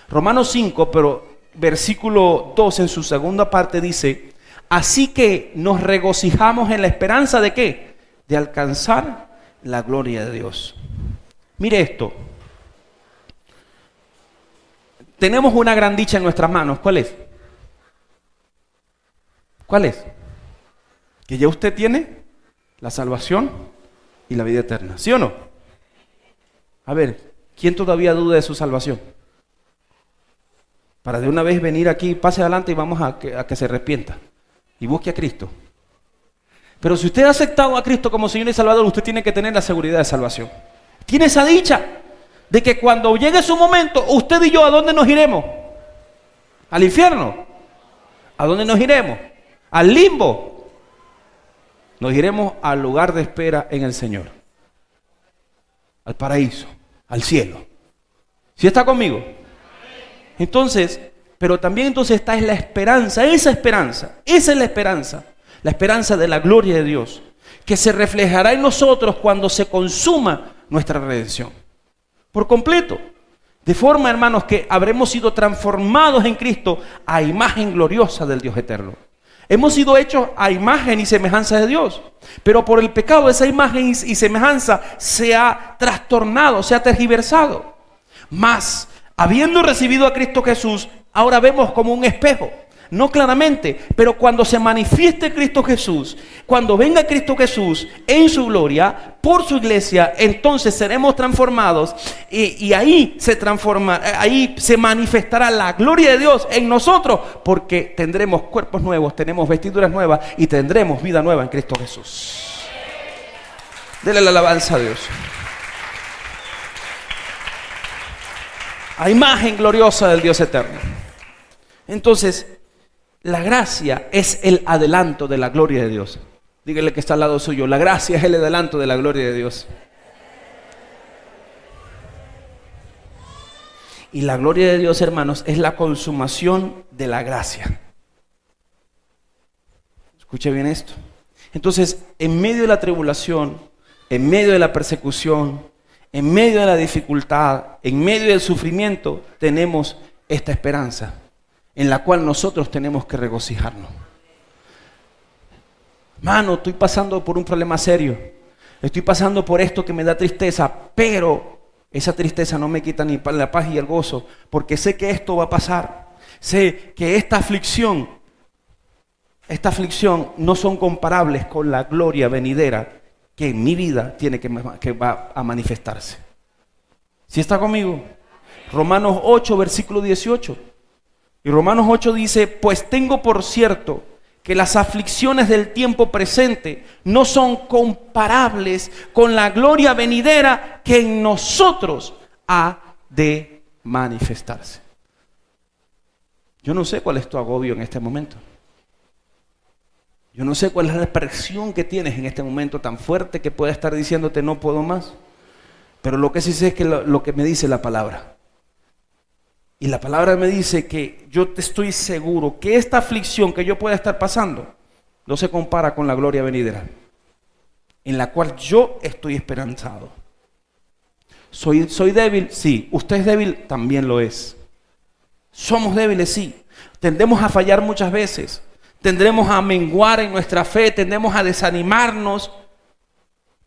Romanos 5, pero versículo 2 en su segunda parte dice: así que nos regocijamos en la esperanza de ¿qué? De alcanzar la gloria de Dios. Mire esto. Tenemos una gran dicha en nuestras manos. ¿Cuál es? ¿Cuál es? Que ya usted tiene la salvación y la vida eterna. ¿Sí o no? A ver, ¿quién todavía duda de su salvación? Para de una vez venir aquí, pase adelante y vamos a que se arrepienta y busque a Cristo. Pero si usted ha aceptado a Cristo como Señor y Salvador, usted tiene que tener la seguridad de salvación. Tiene esa dicha de que cuando llegue su momento, usted y yo, ¿a dónde nos iremos? ¿Al infierno? ¿A dónde nos iremos? ¿Al limbo? Nos iremos al lugar de espera en el Señor, al paraíso, al cielo. ¿Sí está conmigo? Entonces, pero también entonces esta es la esperanza, esa es la esperanza de la gloria de Dios, que se reflejará en nosotros cuando se consuma nuestra redención, por completo. De forma, hermanos, que habremos sido transformados en Cristo a imagen gloriosa del Dios eterno. Hemos sido hechos a imagen y semejanza de Dios, pero por el pecado esa imagen y semejanza se ha trastornado, se ha tergiversado. Mas, habiendo recibido a Cristo Jesús, ahora vemos como un espejo. No claramente, pero cuando se manifieste Cristo Jesús, cuando venga Cristo Jesús en su gloria, por su iglesia, entonces seremos transformados y ahí se manifestará la gloria de Dios en nosotros, porque tendremos cuerpos nuevos, tenemos vestiduras nuevas y tendremos vida nueva en Cristo Jesús. Dele la alabanza a Dios. A imagen gloriosa del Dios eterno. Entonces, la gracia es el adelanto de la gloria de Dios. Dígale que está al lado suyo, la gracia es el adelanto de la gloria de Dios. Y la gloria de Dios, hermanos, es la consumación de la gracia. Escuche bien esto. Entonces, en medio de la tribulación, en medio de la persecución, en medio de la dificultad, en medio del sufrimiento, tenemos esta esperanza en la cual nosotros tenemos que regocijarnos. Mano, estoy pasando por un problema serio. Estoy pasando por esto que me da tristeza, pero esa tristeza no me quita ni la paz y el gozo, porque sé que esto va a pasar. Sé que esta aflicción no son comparables con la gloria venidera que en mi vida tiene que va a manifestarse. ¿Sí está conmigo? Romanos 8, versículo 18. Y Romanos 8 dice: pues tengo por cierto que las aflicciones del tiempo presente no son comparables con la gloria venidera que en nosotros ha de manifestarse. Yo no sé cuál es tu agobio en este momento. Yo no sé cuál es la presión que tienes en este momento tan fuerte que puede estar diciéndote no puedo más. Pero lo que sí sé es que lo que me dice la palabra. Y la palabra me dice que yo te estoy seguro que esta aflicción que yo pueda estar pasando no se compara con la gloria venidera, en la cual yo estoy esperanzado. ¿Soy débil? Sí. ¿Usted es débil? También lo es. Somos débiles, sí. Tendemos a fallar muchas veces. Tendremos a menguar en nuestra fe, tendemos a desanimarnos.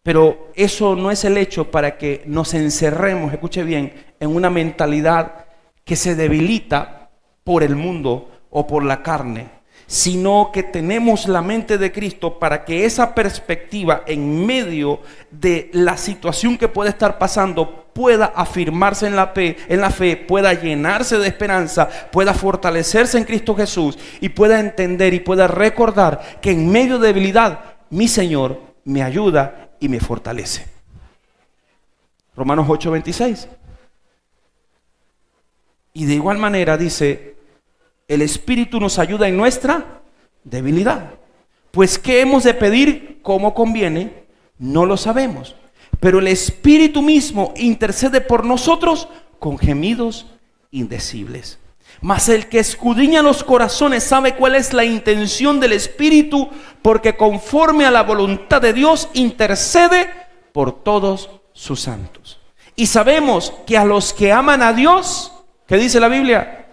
Pero eso no es el hecho para que nos encerremos, escuche bien, en una mentalidad que se debilita por el mundo o por la carne, sino que tenemos la mente de Cristo para que esa perspectiva en medio de la situación que puede estar pasando pueda afirmarse en la fe, pueda llenarse de esperanza, pueda fortalecerse en Cristo Jesús y pueda entender y pueda recordar que en medio de debilidad mi Señor me ayuda y me fortalece. Romanos 8:26. Y de igual manera dice: el Espíritu nos ayuda en nuestra debilidad, Pues ¿qué hemos de pedir como conviene? No lo sabemos. Pero el Espíritu mismo intercede por nosotros con gemidos indecibles. Mas el que escudriña los corazones sabe cuál es la intención del Espíritu, porque conforme a la voluntad de Dios intercede por todos sus santos. Y sabemos que a los que aman a Dios, ¿qué dice la Biblia?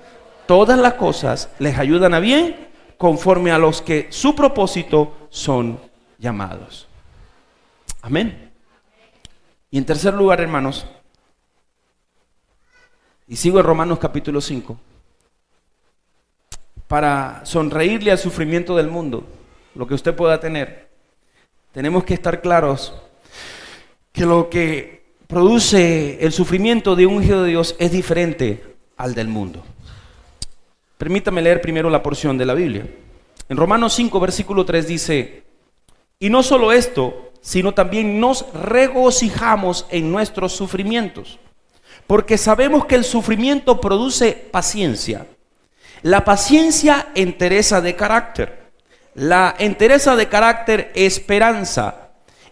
Todas las cosas les ayudan a bien, conforme a los que su propósito son llamados. Amén. Y en tercer lugar, hermanos, y sigo en Romanos capítulo 5, para sonreírle al sufrimiento del mundo, lo que usted pueda tener, tenemos que estar claros que lo que produce el sufrimiento de un hijo de Dios es diferente al del mundo. Permítame leer primero la porción de la Biblia. En Romanos 5, versículo 3 dice: y no solo esto, sino también nos regocijamos en nuestros sufrimientos, porque sabemos que el sufrimiento produce paciencia. La paciencia, entereza de carácter. La entereza de carácter, esperanza.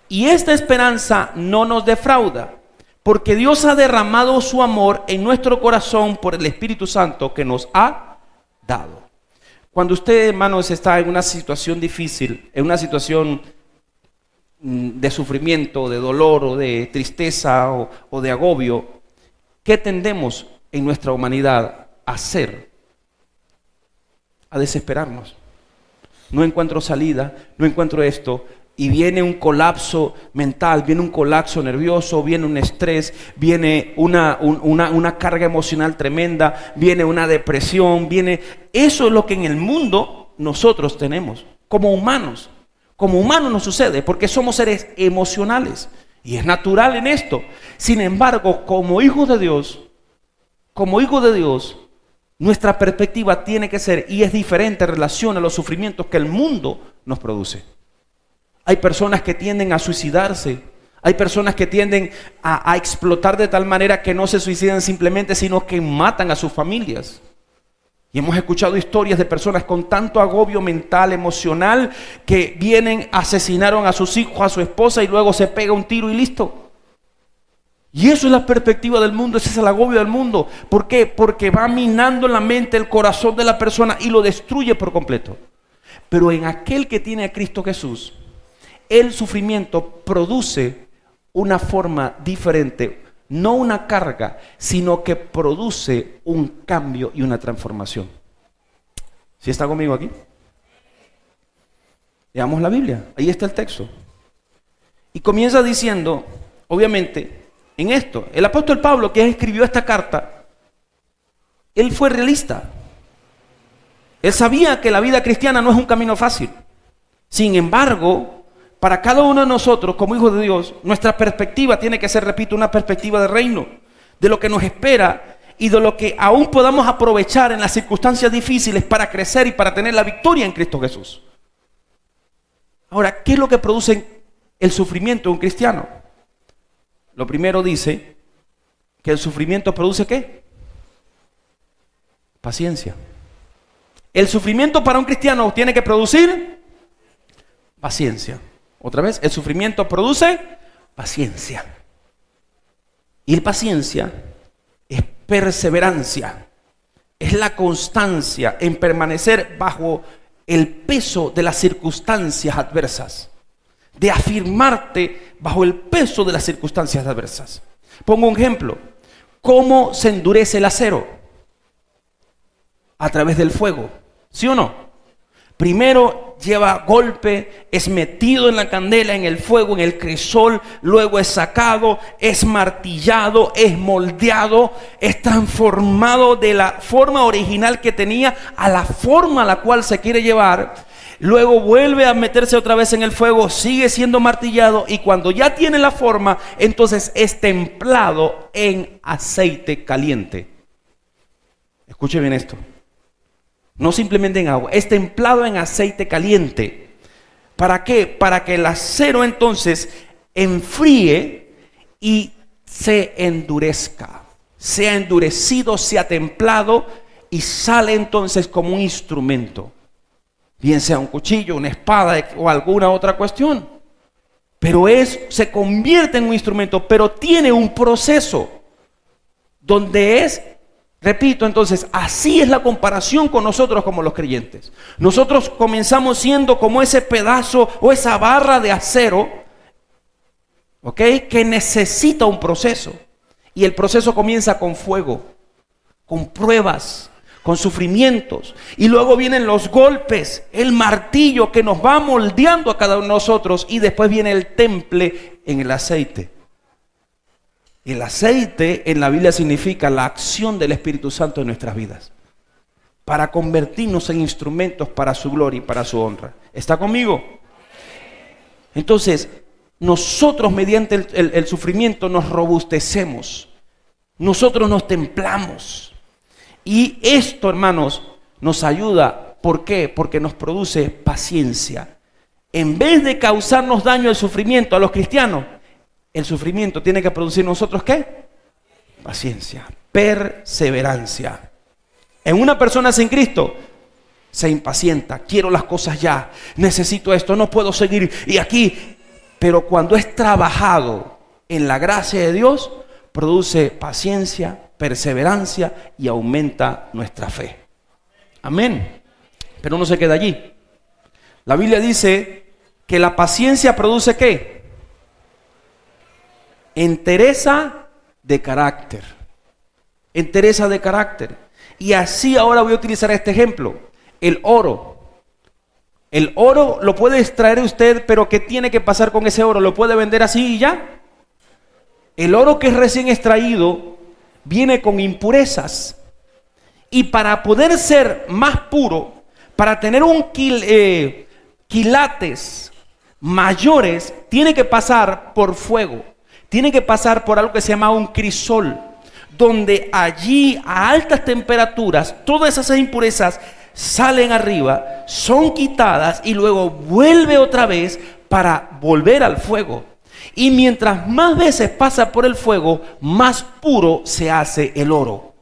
Y esta esperanza no nos defrauda, porque Dios ha derramado su amor en nuestro corazón por el Espíritu Santo que nos ha dado. Cuando usted, hermanos, está en una situación difícil, en una situación de sufrimiento, de dolor o de tristeza o de agobio, ¿qué tendemos en nuestra humanidad a hacer? A desesperarnos. No encuentro salida, no encuentro esto, y viene un colapso mental, viene un colapso nervioso, viene un estrés, viene una carga emocional tremenda, viene una depresión, eso es lo que en el mundo nosotros tenemos, como humanos. Como humanos nos sucede, porque somos seres emocionales, y es natural en esto. Sin embargo, como hijos de Dios, nuestra perspectiva tiene que ser, y es diferente en relación a los sufrimientos que el mundo nos produce. Hay personas que tienden a suicidarse, hay personas que tienden a explotar de tal manera que no se suicidan simplemente, sino que matan a sus familias. Y hemos escuchado historias de personas con tanto agobio mental, emocional, que vienen, asesinaron a sus hijos, a su esposa, y luego se pega un tiro y listo. Y eso es la perspectiva del mundo, ese es el agobio del mundo. ¿Por qué? Porque va minando la mente, el corazón de la persona y lo destruye por completo. Pero en aquel que tiene a Cristo Jesús, el sufrimiento produce una forma diferente, no una carga, sino que produce un cambio y una transformación. ¿Sí está conmigo aquí? Leamos la Biblia, ahí está el texto. Y comienza diciendo, obviamente, en esto, el apóstol Pablo, que escribió esta carta, él fue realista. Él sabía que la vida cristiana no es un camino fácil. Sin embargo, para cada uno de nosotros, como hijos de Dios, nuestra perspectiva tiene que ser, repito, una perspectiva de reino, de lo que nos espera y de lo que aún podamos aprovechar en las circunstancias difíciles para crecer y para tener la victoria en Cristo Jesús. Ahora, ¿qué es lo que produce el sufrimiento de un cristiano? Lo primero dice que el sufrimiento produce ¿qué? Paciencia. El sufrimiento para un cristiano tiene que producir paciencia. Otra vez, el sufrimiento produce paciencia. Y la paciencia es perseverancia. Es la constancia en permanecer bajo el peso de las circunstancias adversas. De afirmarte bajo el peso de las circunstancias adversas. Pongo un ejemplo. ¿Cómo se endurece el acero? A través del fuego. ¿Sí o no? Primero lleva golpe, es metido en la candela, en el fuego, en el crisol, luego es sacado, es martillado, es moldeado, es transformado de la forma original que tenía a la forma a la cual se quiere llevar. Luego vuelve a meterse otra vez en el fuego, sigue siendo martillado, y cuando ya tiene la forma, entonces es templado en aceite caliente. Escuche bien esto. No simplemente en agua, es templado en aceite caliente. ¿Para qué? Para que el acero entonces enfríe y se endurezca. Sea endurecido, sea templado y sale entonces como un instrumento. bien sea un cuchillo, una espada o alguna otra cuestión. Pero se convierte en un instrumento, pero tiene un proceso donde repito, entonces, así es la comparación con nosotros como los creyentes. Nosotros comenzamos siendo como ese pedazo o esa barra de acero, ¿ok?, que necesita un proceso. Y el proceso comienza con fuego, con pruebas, con sufrimientos. Y luego vienen los golpes, el martillo que nos va moldeando a cada uno de nosotros. Y después viene el temple en el aceite. El aceite en la Biblia significa la acción del Espíritu Santo en nuestras vidas, para convertirnos en instrumentos para su gloria y para su honra. ¿Está conmigo? Entonces, nosotros mediante el sufrimiento nos robustecemos, nosotros nos templamos. Y esto, hermanos, nos ayuda. ¿Por qué? Porque nos produce paciencia. En vez de causarnos daño el sufrimiento a los cristianos, el sufrimiento tiene que producir en nosotros, ¿qué? Paciencia, perseverancia. En una persona sin Cristo se impacienta, quiero las cosas ya, necesito esto, no puedo seguir y aquí. Pero cuando es trabajado en la gracia de Dios, produce paciencia, perseverancia y aumenta nuestra fe. Amén. Pero no se queda allí. La Biblia dice que la paciencia produce ¿qué? Entereza de carácter. Entereza de carácter. Y así ahora voy a utilizar este ejemplo. El oro. El oro lo puede extraer usted, pero ¿qué tiene que pasar con ese oro? ¿Lo puede vender así y ya? El oro que es recién extraído viene con impurezas. Y para poder ser más puro, para tener quilates mayores, tiene que pasar por fuego. Tiene que pasar por algo que se llama un crisol, donde allí a altas temperaturas todas esas impurezas salen arriba, son quitadas y luego vuelve otra vez para volver al fuego. Y mientras más veces pasa por el fuego, más puro se hace el oro.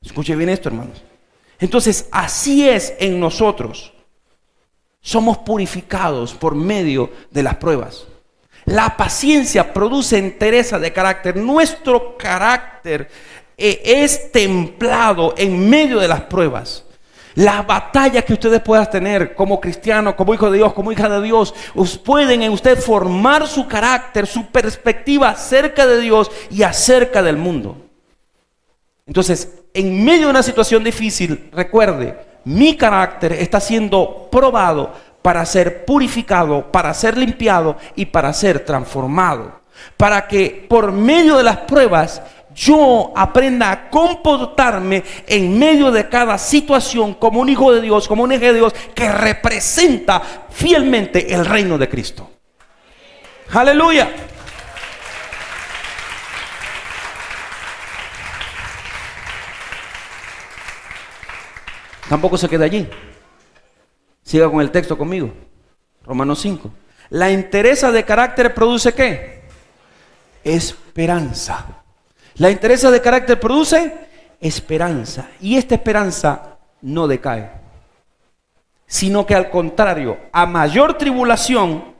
Escuche bien esto, hermanos. Entonces, así es en nosotros. Somos purificados por medio de las pruebas. La paciencia produce entereza de carácter. Nuestro carácter es templado en medio de las pruebas. Las batallas que ustedes puedan tener como cristiano, como hijo de Dios, como hija de Dios, pueden en usted formar su carácter, su perspectiva acerca de Dios y acerca del mundo. Entonces, en medio de una situación difícil, recuerde, mi carácter está siendo probado para ser purificado, para ser limpiado y para ser transformado. Para que por medio de las pruebas yo aprenda a comportarme en medio de cada situación como un hijo de Dios, como una hija de Dios que representa fielmente el reino de Cristo. ¡Aleluya! Tampoco se queda allí. Siga con el texto conmigo. Romanos 5. La entereza de carácter produce ¿qué? Esperanza. La entereza de carácter produce esperanza. Y esta esperanza no decae, sino que al contrario, a mayor tribulación,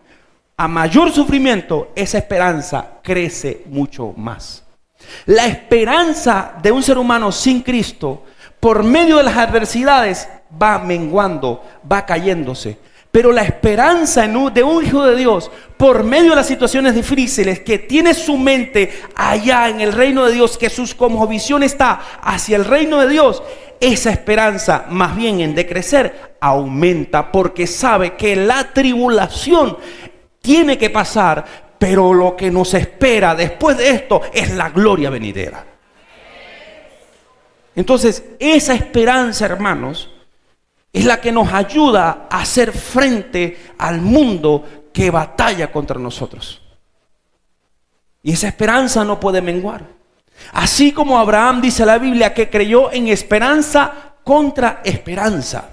a mayor sufrimiento, esa esperanza crece mucho más. La esperanza de un ser humano sin Cristo, por medio de las adversidades, va menguando, va cayéndose. Pero la esperanza de un hijo de Dios, por medio de las situaciones difíciles, que tiene su mente allá en el reino de Dios, que su visión está hacia el reino de Dios, esa esperanza, más bien en decrecer, aumenta, porque sabe que la tribulación tiene que pasar, pero lo que nos espera después de esto es la gloria venidera. Entonces, esa esperanza, hermanos, es la que nos ayuda a hacer frente al mundo que batalla contra nosotros. Y esa esperanza no puede menguar. Así como Abraham, dice la Biblia, que creyó en esperanza contra esperanza.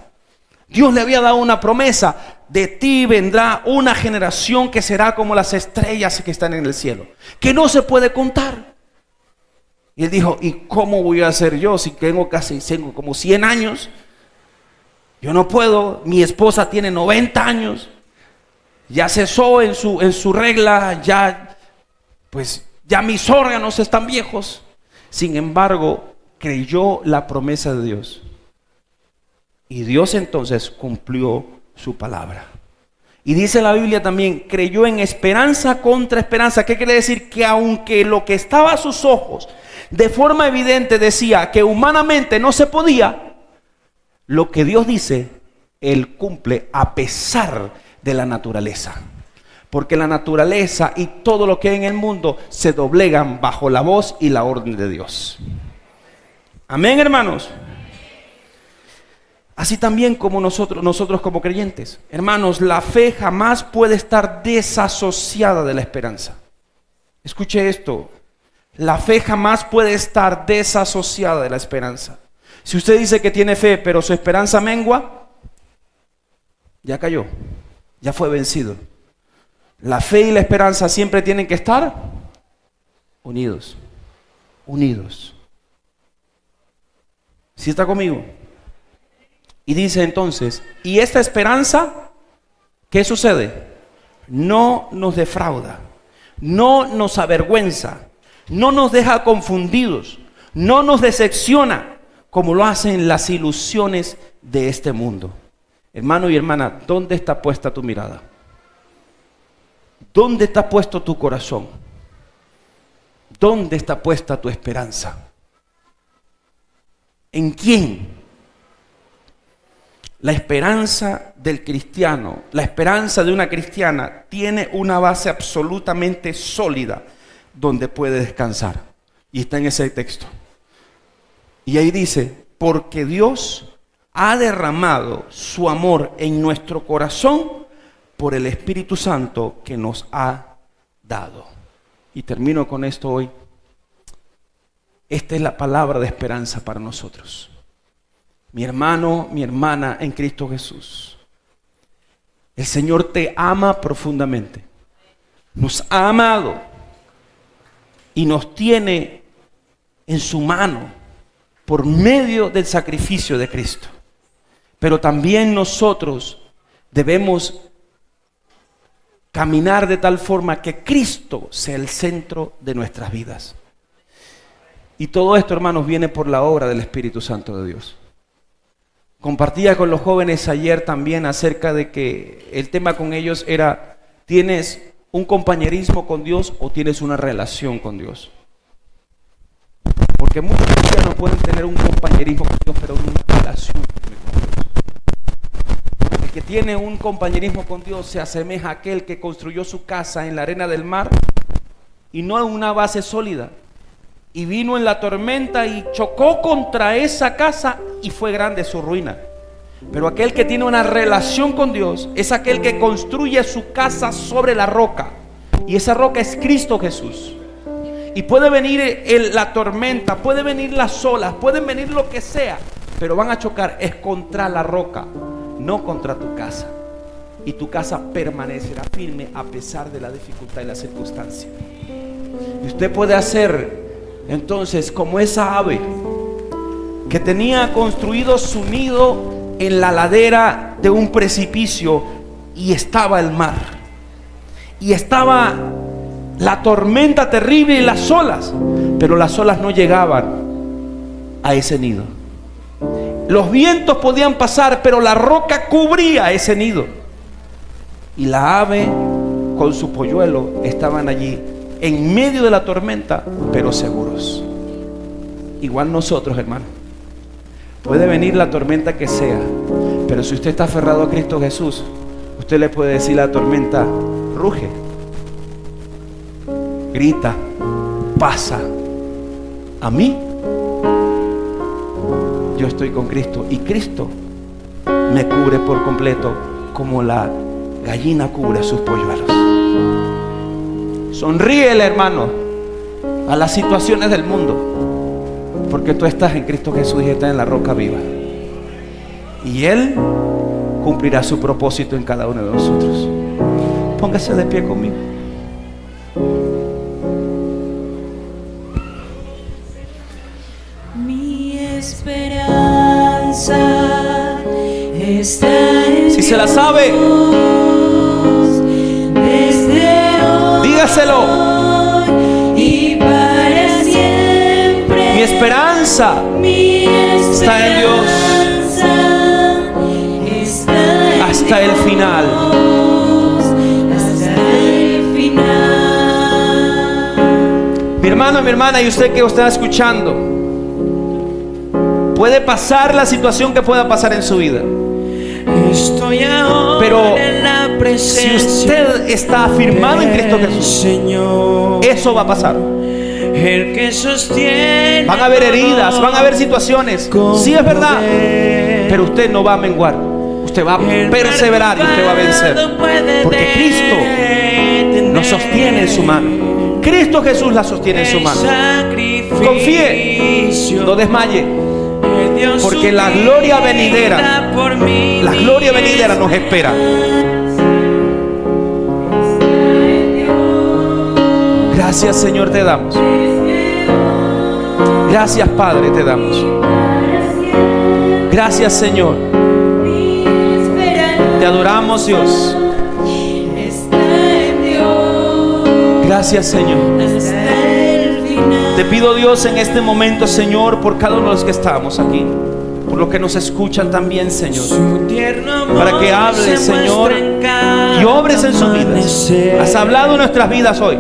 Dios le había dado una promesa: de ti vendrá una generación que será como las estrellas que están en el cielo, que no se puede contar. Y él dijo: ¿y cómo voy a hacer yo si tengo como 100 años? Yo no puedo, mi esposa tiene 90 años, ya cesó en su regla, ya mis órganos están viejos. Sin embargo, creyó la promesa de Dios. Y Dios entonces cumplió su palabra. Y dice la Biblia también, creyó en esperanza contra esperanza. ¿Qué quiere decir? Que aunque lo que estaba a sus ojos de forma evidente decía que humanamente no se podía, lo que Dios dice, Él cumple a pesar de la naturaleza. Porque la naturaleza y todo lo que hay en el mundo se doblegan bajo la voz y la orden de Dios. Amén, hermanos. Así también como nosotros como creyentes. Hermanos, la fe jamás puede estar desasociada de la esperanza. Escuche esto. La fe jamás puede estar desasociada de la esperanza. Si usted dice que tiene fe, pero su esperanza mengua, ya cayó, ya fue vencido. La fe y la esperanza siempre tienen que estar unidos. Unidos. ¿Sí está conmigo? Y dice entonces, y esta esperanza, ¿qué sucede? No nos defrauda, no nos avergüenza, no nos deja confundidos, no nos decepciona, como lo hacen las ilusiones de este mundo. Hermano y hermana, ¿dónde está puesta tu mirada? ¿Dónde está puesto tu corazón? ¿Dónde está puesta tu esperanza? ¿En quién? La esperanza del cristiano, la esperanza de una cristiana tiene una base absolutamente sólida donde puede descansar. Y está en ese texto. Y ahí dice, porque Dios ha derramado su amor en nuestro corazón por el Espíritu Santo que nos ha dado. Y termino con esto hoy. Esta es la palabra de esperanza para nosotros. Mi hermano, mi hermana en Cristo Jesús. El Señor te ama profundamente. Nos ha amado y nos tiene en su mano por medio del sacrificio de Cristo. Pero también nosotros debemos caminar de tal forma que Cristo sea el centro de nuestras vidas. Y todo esto, hermanos, viene por la obra del Espíritu Santo de Dios. Compartía con los jóvenes ayer también acerca de que el tema con ellos era, ¿tienes un compañerismo con Dios o tienes una relación con Dios? Porque muchos cristianos pueden tener un compañerismo con Dios, pero no una relación con Dios. El que tiene un compañerismo con Dios se asemeja a aquel que construyó su casa en la arena del mar y no en una base sólida. Y vino en la tormenta y chocó contra esa casa y fue grande su ruina. Pero aquel que tiene una relación con Dios es aquel que construye su casa sobre la roca. Y esa roca es Cristo Jesús. Y puede venir la tormenta, puede venir las olas, pueden venir lo que sea, pero van a chocar es contra la roca, no contra tu casa. Y tu casa permanecerá firme a pesar de la dificultad y la circunstancia. Y usted puede hacer entonces como esa ave que tenía construido su nido en la ladera de un precipicio y estaba el mar y estaba la tormenta terrible y las olas, pero las olas no llegaban a ese nido. Los vientos podían pasar, pero la roca cubría ese nido y la ave con su polluelo estaban allí en medio de la tormenta, pero seguros. Igual nosotros, hermano. Puede venir la tormenta que sea, pero si usted está aferrado a Cristo Jesús, usted le puede decir a la tormenta, ruge, grita, pasa. A mí, yo estoy con Cristo y Cristo me cubre por completo como la gallina cubre sus polluelos. Sonríele, hermano, a las situaciones del mundo, porque tú estás en Cristo Jesús y estás en la roca viva. Y Él cumplirá su propósito en cada uno de nosotros. Póngase de pie conmigo. Mi esperanza se la sabe, dígaselo. Y para siempre Mi esperanza está en Dios hasta el final. Mi hermano, mi hermana, y usted que está escuchando, puede pasar la situación que pueda pasar en su vida, Estoy ahora pero en la si presencia usted está afirmado en Cristo Jesús, Señor, eso va a pasar. el que sostiene. Van a haber heridas, van a haber situaciones, sí es verdad, pero usted no va a menguar, usted va a perseverar y usted va a vencer, porque Cristo nos sostiene en su mano. Cristo Jesús la sostiene en su mano. Confíe, no desmaye, porque la gloria venidera nos espera. Gracias, Señor, te damos. Gracias, Padre, te damos. Gracias, Señor. Te adoramos, Dios. Gracias, Señor. Te pido, Dios, en este momento, Señor, por cada uno de los que estamos aquí, por los que nos escuchan también, Señor, para que hables, Señor, y obres en sus vidas. Has hablado en nuestras vidas hoy,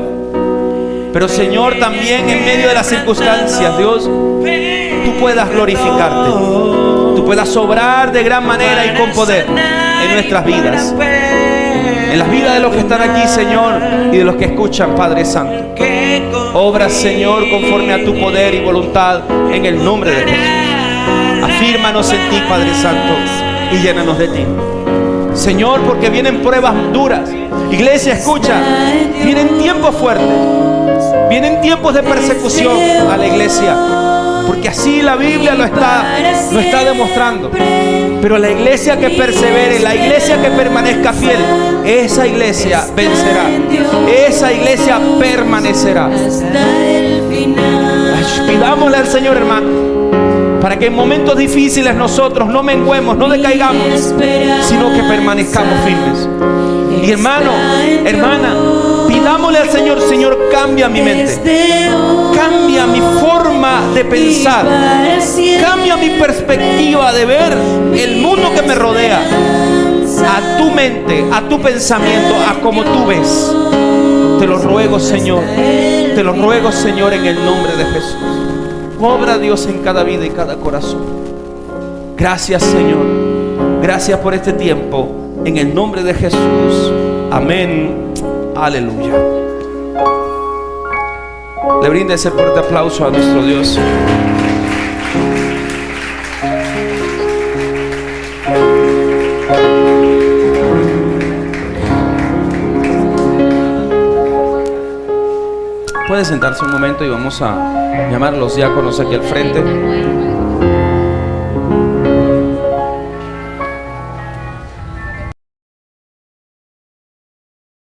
pero, Señor, también en medio de las circunstancias, Dios, tú puedas glorificarte, tú puedas obrar de gran manera y con poder en nuestras vidas, en las vidas de los que están aquí, Señor, y de los que escuchan, Padre Santo. Obra, Señor, conforme a tu poder y voluntad, en el nombre de Jesús. Afírmanos en ti, Padre Santo, y llénanos de ti, Señor, porque vienen pruebas duras. Iglesia, escucha, vienen tiempos fuertes, vienen tiempos de persecución a la iglesia, porque así la Biblia lo está demostrando. Pero la iglesia que persevere, la iglesia que permanezca fiel, esa iglesia vencerá, esa iglesia permanecerá. Pidámosle al Señor, hermano, para que en momentos difíciles nosotros no menguemos, no decaigamos, sino que permanezcamos firmes. Y hermano, hermana, pidámosle al Señor: Señor, cambia mi mente, cambia mi forma de pensar, cambia mi perspectiva de ver el mundo que me rodea, a tu mente, a tu pensamiento, a como tú ves. Te lo ruego, Señor, te lo ruego, Señor, en el nombre de Jesús. Obra, Dios, en cada vida y cada corazón. Gracias, Señor, gracias por este tiempo, en el nombre de Jesús. Amén. Aleluya. Le brinda ese fuerte aplauso a nuestro Dios. Puede sentarse un momento y vamos a llamar a los diáconos aquí al frente.